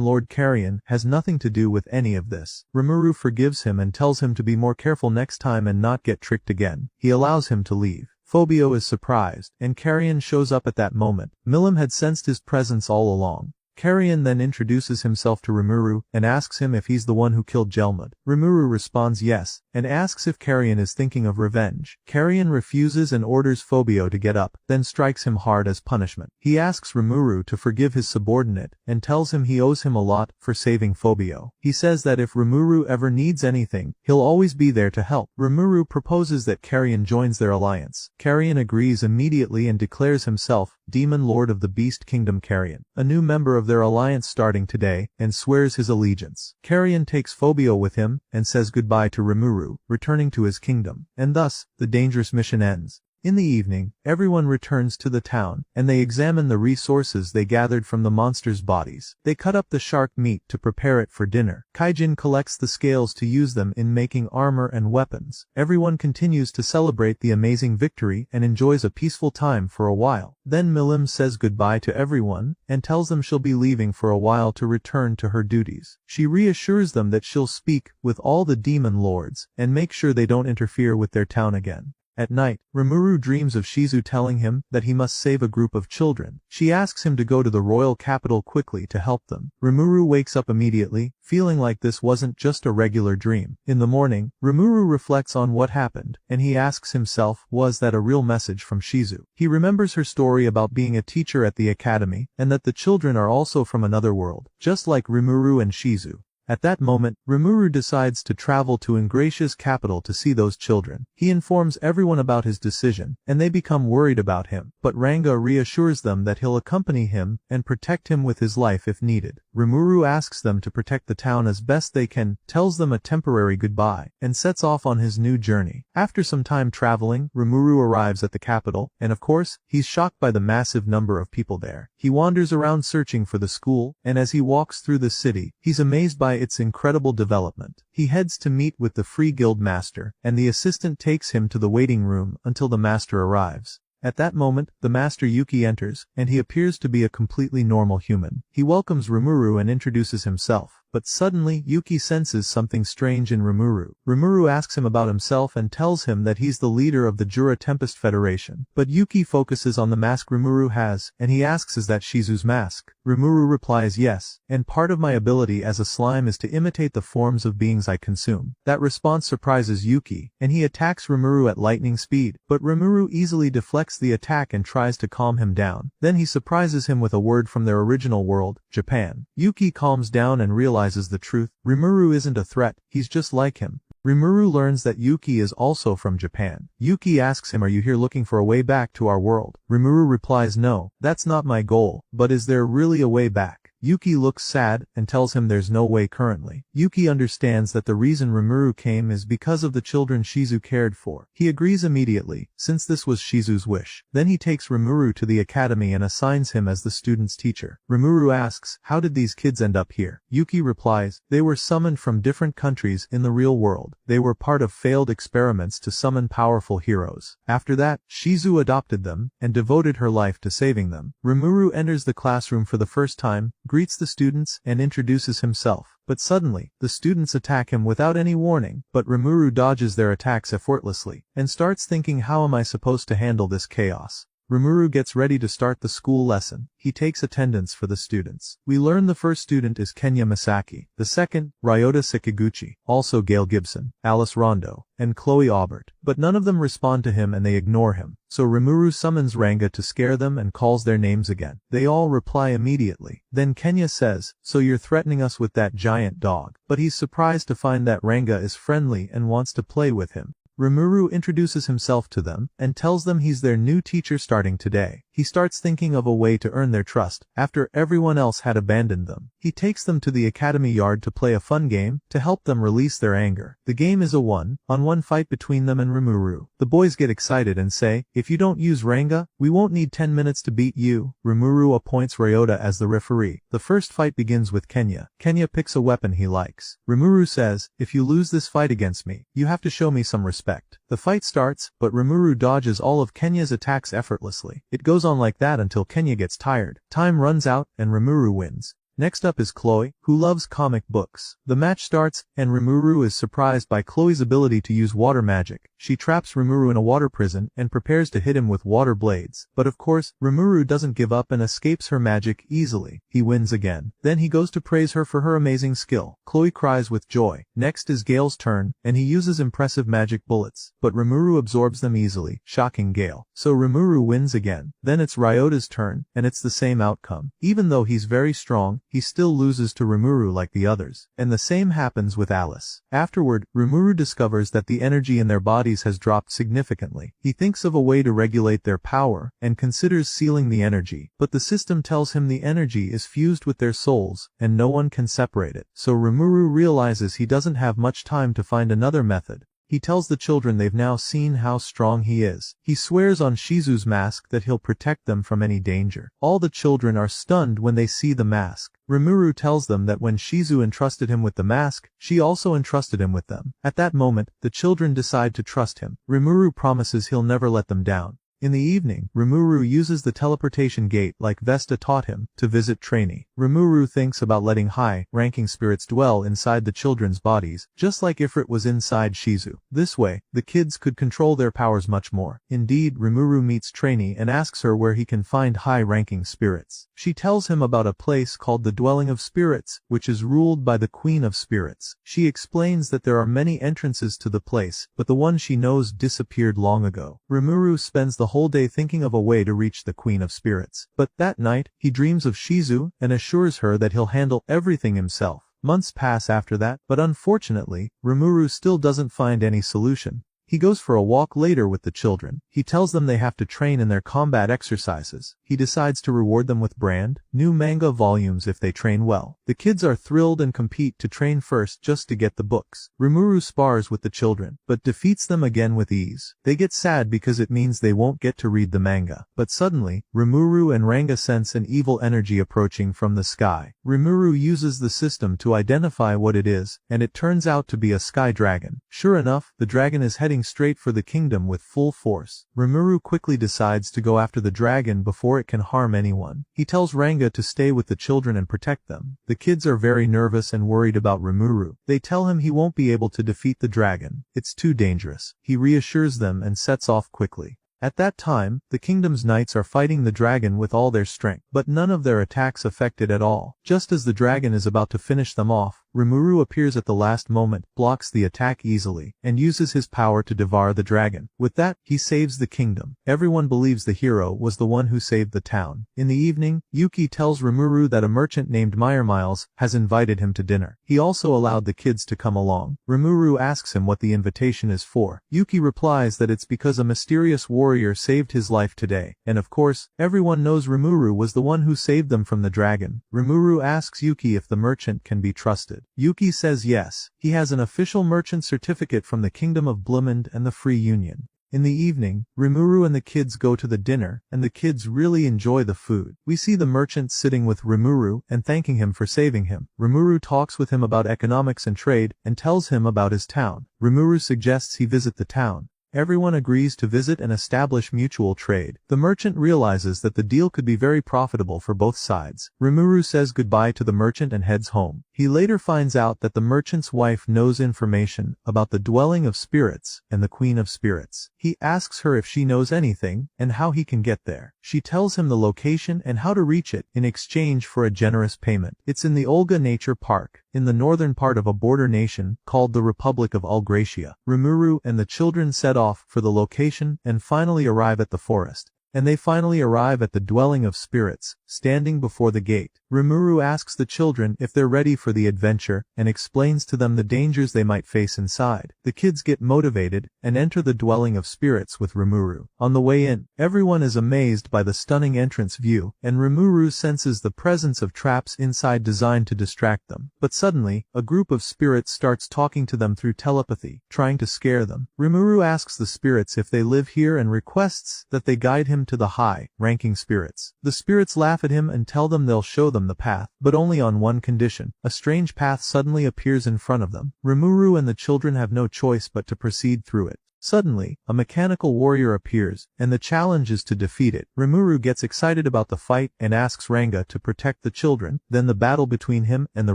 Lord Carrion has nothing to do with any of this. Rimuru forgives him and tells him to be more careful next time and not get tricked again. He allows him to leave. Phobio is surprised, and Carrion shows up at that moment. Milim had sensed his presence all along. Carrion then introduces himself to Rimuru and asks him if he's the one who killed Jelmud. Rimuru responds yes, and asks if Carrion is thinking of revenge. Carrion refuses and orders Phobio to get up, then strikes him hard as punishment. He asks Rimuru to forgive his subordinate, and tells him he owes him a lot for saving Phobio. He says that if Rimuru ever needs anything, he'll always be there to help. Rimuru proposes that Carrion joins their alliance. Carrion agrees immediately and declares himself Demon Lord of the Beast Kingdom Carrion, a new member of their alliance starting today, and swears his allegiance. Carrion takes Phobio with him, and says goodbye to Rimuru, returning to his kingdom. And thus, the dangerous mission ends. In the evening, everyone returns to the town, and they examine the resources they gathered from the monsters' bodies. They cut up the shark meat to prepare it for dinner. Kaijin collects the scales to use them in making armor and weapons. Everyone continues to celebrate the amazing victory and enjoys a peaceful time for a while. Then Milim says goodbye to everyone, and tells them she'll be leaving for a while to return to her duties. She reassures them that she'll speak with all the demon lords, and make sure they don't interfere with their town again. At night, Rimuru dreams of Shizu telling him that he must save a group of children. She asks him to go to the royal capital quickly to help them. Rimuru wakes up immediately, feeling like this wasn't just a regular dream. In the morning, Rimuru reflects on what happened, and he asks himself, was that a real message from Shizu? He remembers her story about being a teacher at the academy, and that the children are also from another world, just like Rimuru and Shizu. At that moment, Rimuru decides to travel to Ingratia's capital to see those children. He informs everyone about his decision, and they become worried about him, but Ranga reassures them that he'll accompany him and protect him with his life if needed. Rimuru asks them to protect the town as best they can, tells them a temporary goodbye, and sets off on his new journey. After some time traveling, Rimuru arrives at the capital, and of course, he's shocked by the massive number of people there. He wanders around searching for the school, and as he walks through the city, he's amazed by its incredible development. He heads to meet with the Free Guild Master, and the assistant takes him to the waiting room until the master arrives. At that moment, the master Yuki enters, and he appears to be a completely normal human. He welcomes Rimuru and introduces himself. But suddenly, Yuki senses something strange in Rimuru. Rimuru asks him about himself and tells him that he's the leader of the Jura Tempest Federation. But Yuki focuses on the mask Rimuru has, and he asks, is that Shizu's mask? Rimuru replies yes, and part of my ability as a slime is to imitate the forms of beings I consume. That response surprises Yuki, and he attacks Rimuru at lightning speed, but Rimuru easily deflects the attack and tries to calm him down. Then he surprises him with a word from their original world, Japan. Yuki calms down and realizes the truth. Rimuru isn't a threat, he's just like him. Rimuru learns that Yuki is also from Japan. Yuki asks him, are you here looking for a way back to our world? Rimuru replies, no, that's not my goal, but is there really a way back? Yuki looks sad and tells him there's no way currently. Yuki understands that the reason Rimuru came is because of the children Shizu cared for. He agrees immediately, since this was Shizu's wish. Then he takes Rimuru to the academy and assigns him as the student's teacher. Rimuru asks, how did these kids end up here? Yuki replies, they were summoned from different countries in the real world. They were part of failed experiments to summon powerful heroes. After that, Shizu adopted them and devoted her life to saving them. Rimuru enters the classroom for the first time, greets the students, and introduces himself. But suddenly, the students attack him without any warning, but Rimuru dodges their attacks effortlessly, and starts thinking, how am I supposed to handle this chaos? Rimuru gets ready to start the school lesson. He takes attendance for the students. We learn the first student is Kenya Misaki, the second, Ryota Sekiguchi, also Gail Gibson, Alice Rondo, and Chloe Aubert. But none of them respond to him and they ignore him. So Rimuru summons Ranga to scare them and calls their names again. They all reply immediately. Then Kenya says, so you're threatening us with that giant dog. But he's surprised to find that Ranga is friendly and wants to play with him. Rimuru introduces himself to them and tells them he's their new teacher starting today. He starts thinking of a way to earn their trust after everyone else had abandoned them. He takes them to the academy yard to play a fun game to help them release their anger. The game is a one-on-one fight between them and Rimuru. The boys get excited and say, if you don't use Ranga, we won't need 10 minutes to beat you. Rimuru appoints Ryota as the referee. The first fight begins with Kenya. Kenya picks a weapon he likes. Rimuru says, if you lose this fight against me, you have to show me some respect. The fight starts, but Rimuru dodges all of Kenya's attacks effortlessly. It goes on like that until Kenya gets tired. Time runs out, and Rimuru wins. Next up is Chloe, who loves comic books. The match starts, and Rimuru is surprised by Chloe's ability to use water magic. She traps Rimuru in a water prison and prepares to hit him with water blades. But of course, Rimuru doesn't give up and escapes her magic easily. He wins again. Then he goes to praise her for her amazing skill. Chloe cries with joy. Next is Gale's turn, and he uses impressive magic bullets. But Rimuru absorbs them easily, shocking Gale. So Rimuru wins again. Then it's Ryota's turn, and it's the same outcome. Even though he's very strong, he still loses to Rimuru like the others. And the same happens with Alice. Afterward, Rimuru discovers that the energy in their bodies has dropped significantly. He thinks of a way to regulate their power, and considers sealing the energy. But the system tells him the energy is fused with their souls, and no one can separate it. So Rimuru realizes he doesn't have much time to find another method. He tells the children they've now seen how strong he is. He swears on Shizu's mask that he'll protect them from any danger. All the children are stunned when they see the mask. Rimuru tells them that when Shizu entrusted him with the mask, she also entrusted him with them. At that moment, the children decide to trust him. Rimuru promises he'll never let them down. In the evening, Rimuru uses the teleportation gate like Vesta taught him to visit Trainee. Rimuru thinks about letting high-ranking spirits dwell inside the children's bodies, just like Ifrit was inside Shizu. This way, the kids could control their powers much more. Indeed, Rimuru meets Trainee and asks her where he can find high-ranking spirits. She tells him about a place called the Dwelling of Spirits, which is ruled by the Queen of Spirits. She explains that there are many entrances to the place, but the one she knows disappeared long ago. Rimuru spends the whole day thinking of a way to reach the Queen of Spirits. But that night, he dreams of Shizu and assures her that he'll handle everything himself. Months pass after that, but unfortunately, Rimuru still doesn't find any solution. He goes for a walk later with the children. He tells them they have to train in their combat exercises. He decides to reward them with brand new manga volumes if they train well. The kids are thrilled and compete to train first just to get the books. Rimuru spars with the children, but defeats them again with ease. They get sad because it means they won't get to read the manga. But suddenly, Rimuru and Ranga sense an evil energy approaching from the sky. Rimuru uses the system to identify what it is, and it turns out to be a sky dragon. Sure enough, the dragon is heading straight for the kingdom with full force. Rimuru quickly decides to go after the dragon before it can harm anyone. He tells Ranga to stay with the children and protect them. The kids are very nervous and worried about Rimuru. They tell him he won't be able to defeat the dragon. It's too dangerous. He reassures them and sets off quickly. At that time, the kingdom's knights are fighting the dragon with all their strength, but none of their attacks affect it at all. Just as the dragon is about to finish them off, Rimuru appears at the last moment, blocks the attack easily, and uses his power to devour the dragon. With that, he saves the kingdom. Everyone believes the hero was the one who saved the town. In the evening, Yuki tells Rimuru that a merchant named Miles has invited him to dinner. He also allowed the kids to come along. Rimuru asks him what the invitation is for. Yuki replies that it's because a mysterious warrior saved his life today, and of course, everyone knows Rimuru was the one who saved them from the dragon. Rimuru asks Yuki if the merchant can be trusted. Yuki says yes. He has an official merchant certificate from the Kingdom of Blumend and the Free Union. In the evening, Rimuru and the kids go to the dinner, and the kids really enjoy the food. We see the merchant sitting with Rimuru and thanking him for saving him. Rimuru talks with him about economics and trade, and tells him about his town. Rimuru suggests he visit the town. Everyone agrees to visit and establish mutual trade. The merchant realizes that the deal could be very profitable for both sides. Rimuru says goodbye to the merchant and heads home. He later finds out that the merchant's wife knows information about the Dwelling of Spirits and the Queen of Spirits. He asks her if she knows anything and how he can get there. She tells him the location and how to reach it in exchange for a generous payment. It's in the Olga Nature Park, in the northern part of a border nation called the Republic of Algracia. Rimuru and the children set off for the location and finally arrive at the forest. And they finally arrive at the Dwelling of Spirits, standing before the gate. Rimuru asks the children if they're ready for the adventure and explains to them the dangers they might face inside. The kids get motivated and enter the Dwelling of Spirits with Rimuru. On the way in, everyone is amazed by the stunning entrance view, and Rimuru senses the presence of traps inside designed to distract them. But suddenly, a group of spirits starts talking to them through telepathy, trying to scare them. Rimuru asks the spirits if they live here and requests that they guide him to the high-ranking spirits. The spirits laugh at him and tell them they'll show them the path, but only on one condition. A strange path suddenly appears in front of them. Rimuru and the children have no choice but to proceed through it. Suddenly, a mechanical warrior appears, and the challenge is to defeat it. Rimuru gets excited about the fight and asks Ranga to protect the children, then the battle between him and the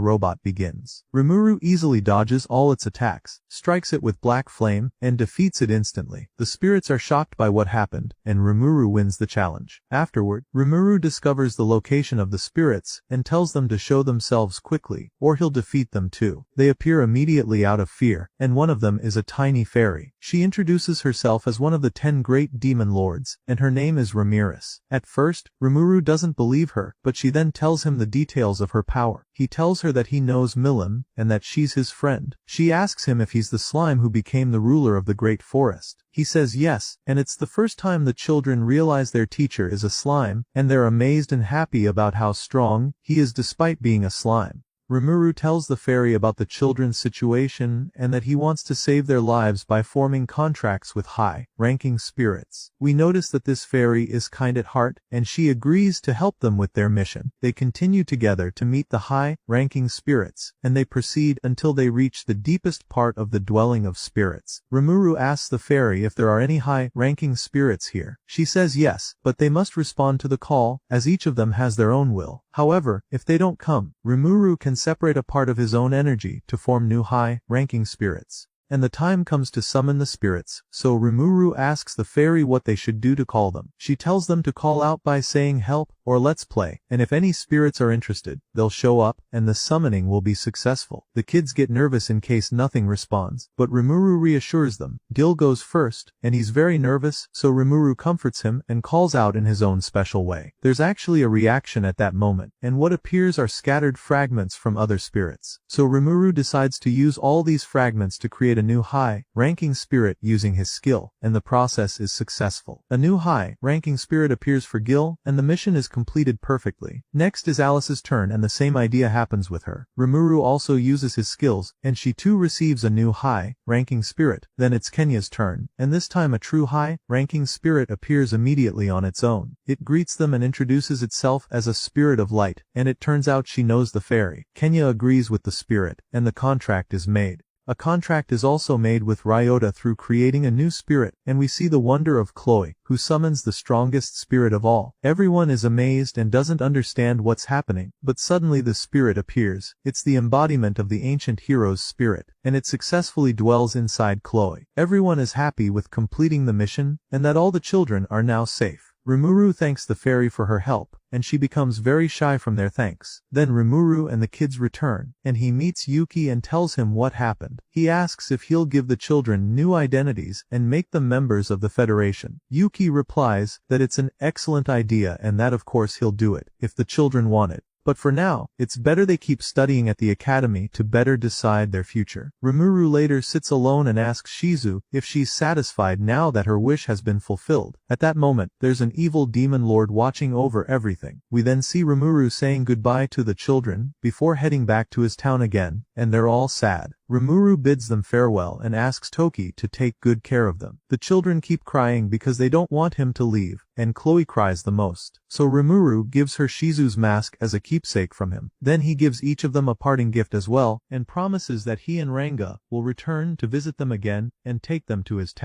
robot begins. Rimuru easily dodges all its attacks, strikes it with black flame, and defeats it instantly. The spirits are shocked by what happened, and Rimuru wins the challenge. Afterward, Rimuru discovers the location of the spirits, and tells them to show themselves quickly, or he'll defeat them too. They appear immediately out of fear, and one of them is a tiny fairy. She introduces herself as one of the 10 great demon lords, and her name is Ramirez. At first, Rimuru doesn't believe her, but she then tells him the details of her power. He tells her that he knows Milim, and that she's his friend. She asks him if he's the slime who became the ruler of the great forest. He says yes, and it's the first time the children realize their teacher is a slime, and they're amazed and happy about how strong he is despite being a slime. Rimuru tells the fairy about the children's situation and that he wants to save their lives by forming contracts with high-ranking spirits. We notice that this fairy is kind at heart, and she agrees to help them with their mission. They continue together to meet the high-ranking spirits, and they proceed until they reach the deepest part of the dwelling of spirits. Rimuru asks the fairy if there are any high-ranking spirits here. She says yes, but they must respond to the call, as each of them has their own will. However, if they don't come, Rimuru can separate a part of his own energy to form new high-ranking spirits. And the time comes to summon the spirits, so Rimuru asks the fairy what they should do to call them. She tells them to call out by saying help or let's play, and if any spirits are interested, they'll show up, and the summoning will be successful. The kids get nervous in case nothing responds, but Rimuru reassures them. Gil goes first, and he's very nervous, so Rimuru comforts him and calls out in his own special way. There's actually a reaction at that moment, and what appears are scattered fragments from other spirits. So Rimuru decides to use all these fragments to create a new high-ranking spirit using his skill, and the process is successful. A new high-ranking spirit appears for Gil, and the mission is completed perfectly. Next is Alice's turn, and the same idea happens with her. Rimuru also uses his skills, and she too receives a new high-ranking spirit. Then it's Kenya's turn, and this time a true high-ranking spirit appears immediately on its own. It greets them and introduces itself as a spirit of light, and it turns out she knows the fairy. Kenya agrees with the spirit, and the contract is made. A contract is also made with Ryota through creating a new spirit, and we see the wonder of Chloe, who summons the strongest spirit of all. Everyone is amazed and doesn't understand what's happening, but suddenly the spirit appears. It's the embodiment of the ancient hero's spirit, and it successfully dwells inside Chloe. Everyone is happy with completing the mission, and that all the children are now safe. Rimuru thanks the fairy for her help, and she becomes very shy from their thanks. Then Rimuru and the kids return, and he meets Yuki and tells him what happened. He asks if he'll give the children new identities and make them members of the Federation. Yuki replies that it's an excellent idea and that of course he'll do it, if the children want it. But for now, it's better they keep studying at the academy to better decide their future. Rimuru later sits alone and asks Shizu if she's satisfied now that her wish has been fulfilled. At that moment, there's an evil demon lord watching over everything. We then see Rimuru saying goodbye to the children before heading back to his town again, and they're all sad. Rimuru bids them farewell and asks Toki to take good care of them. The children keep crying because they don't want him to leave, and Chloe cries the most. So Rimuru gives her Shizu's mask as a keepsake from him. Then he gives each of them a parting gift as well, and promises that he and Ranga will return to visit them again and take them to his town.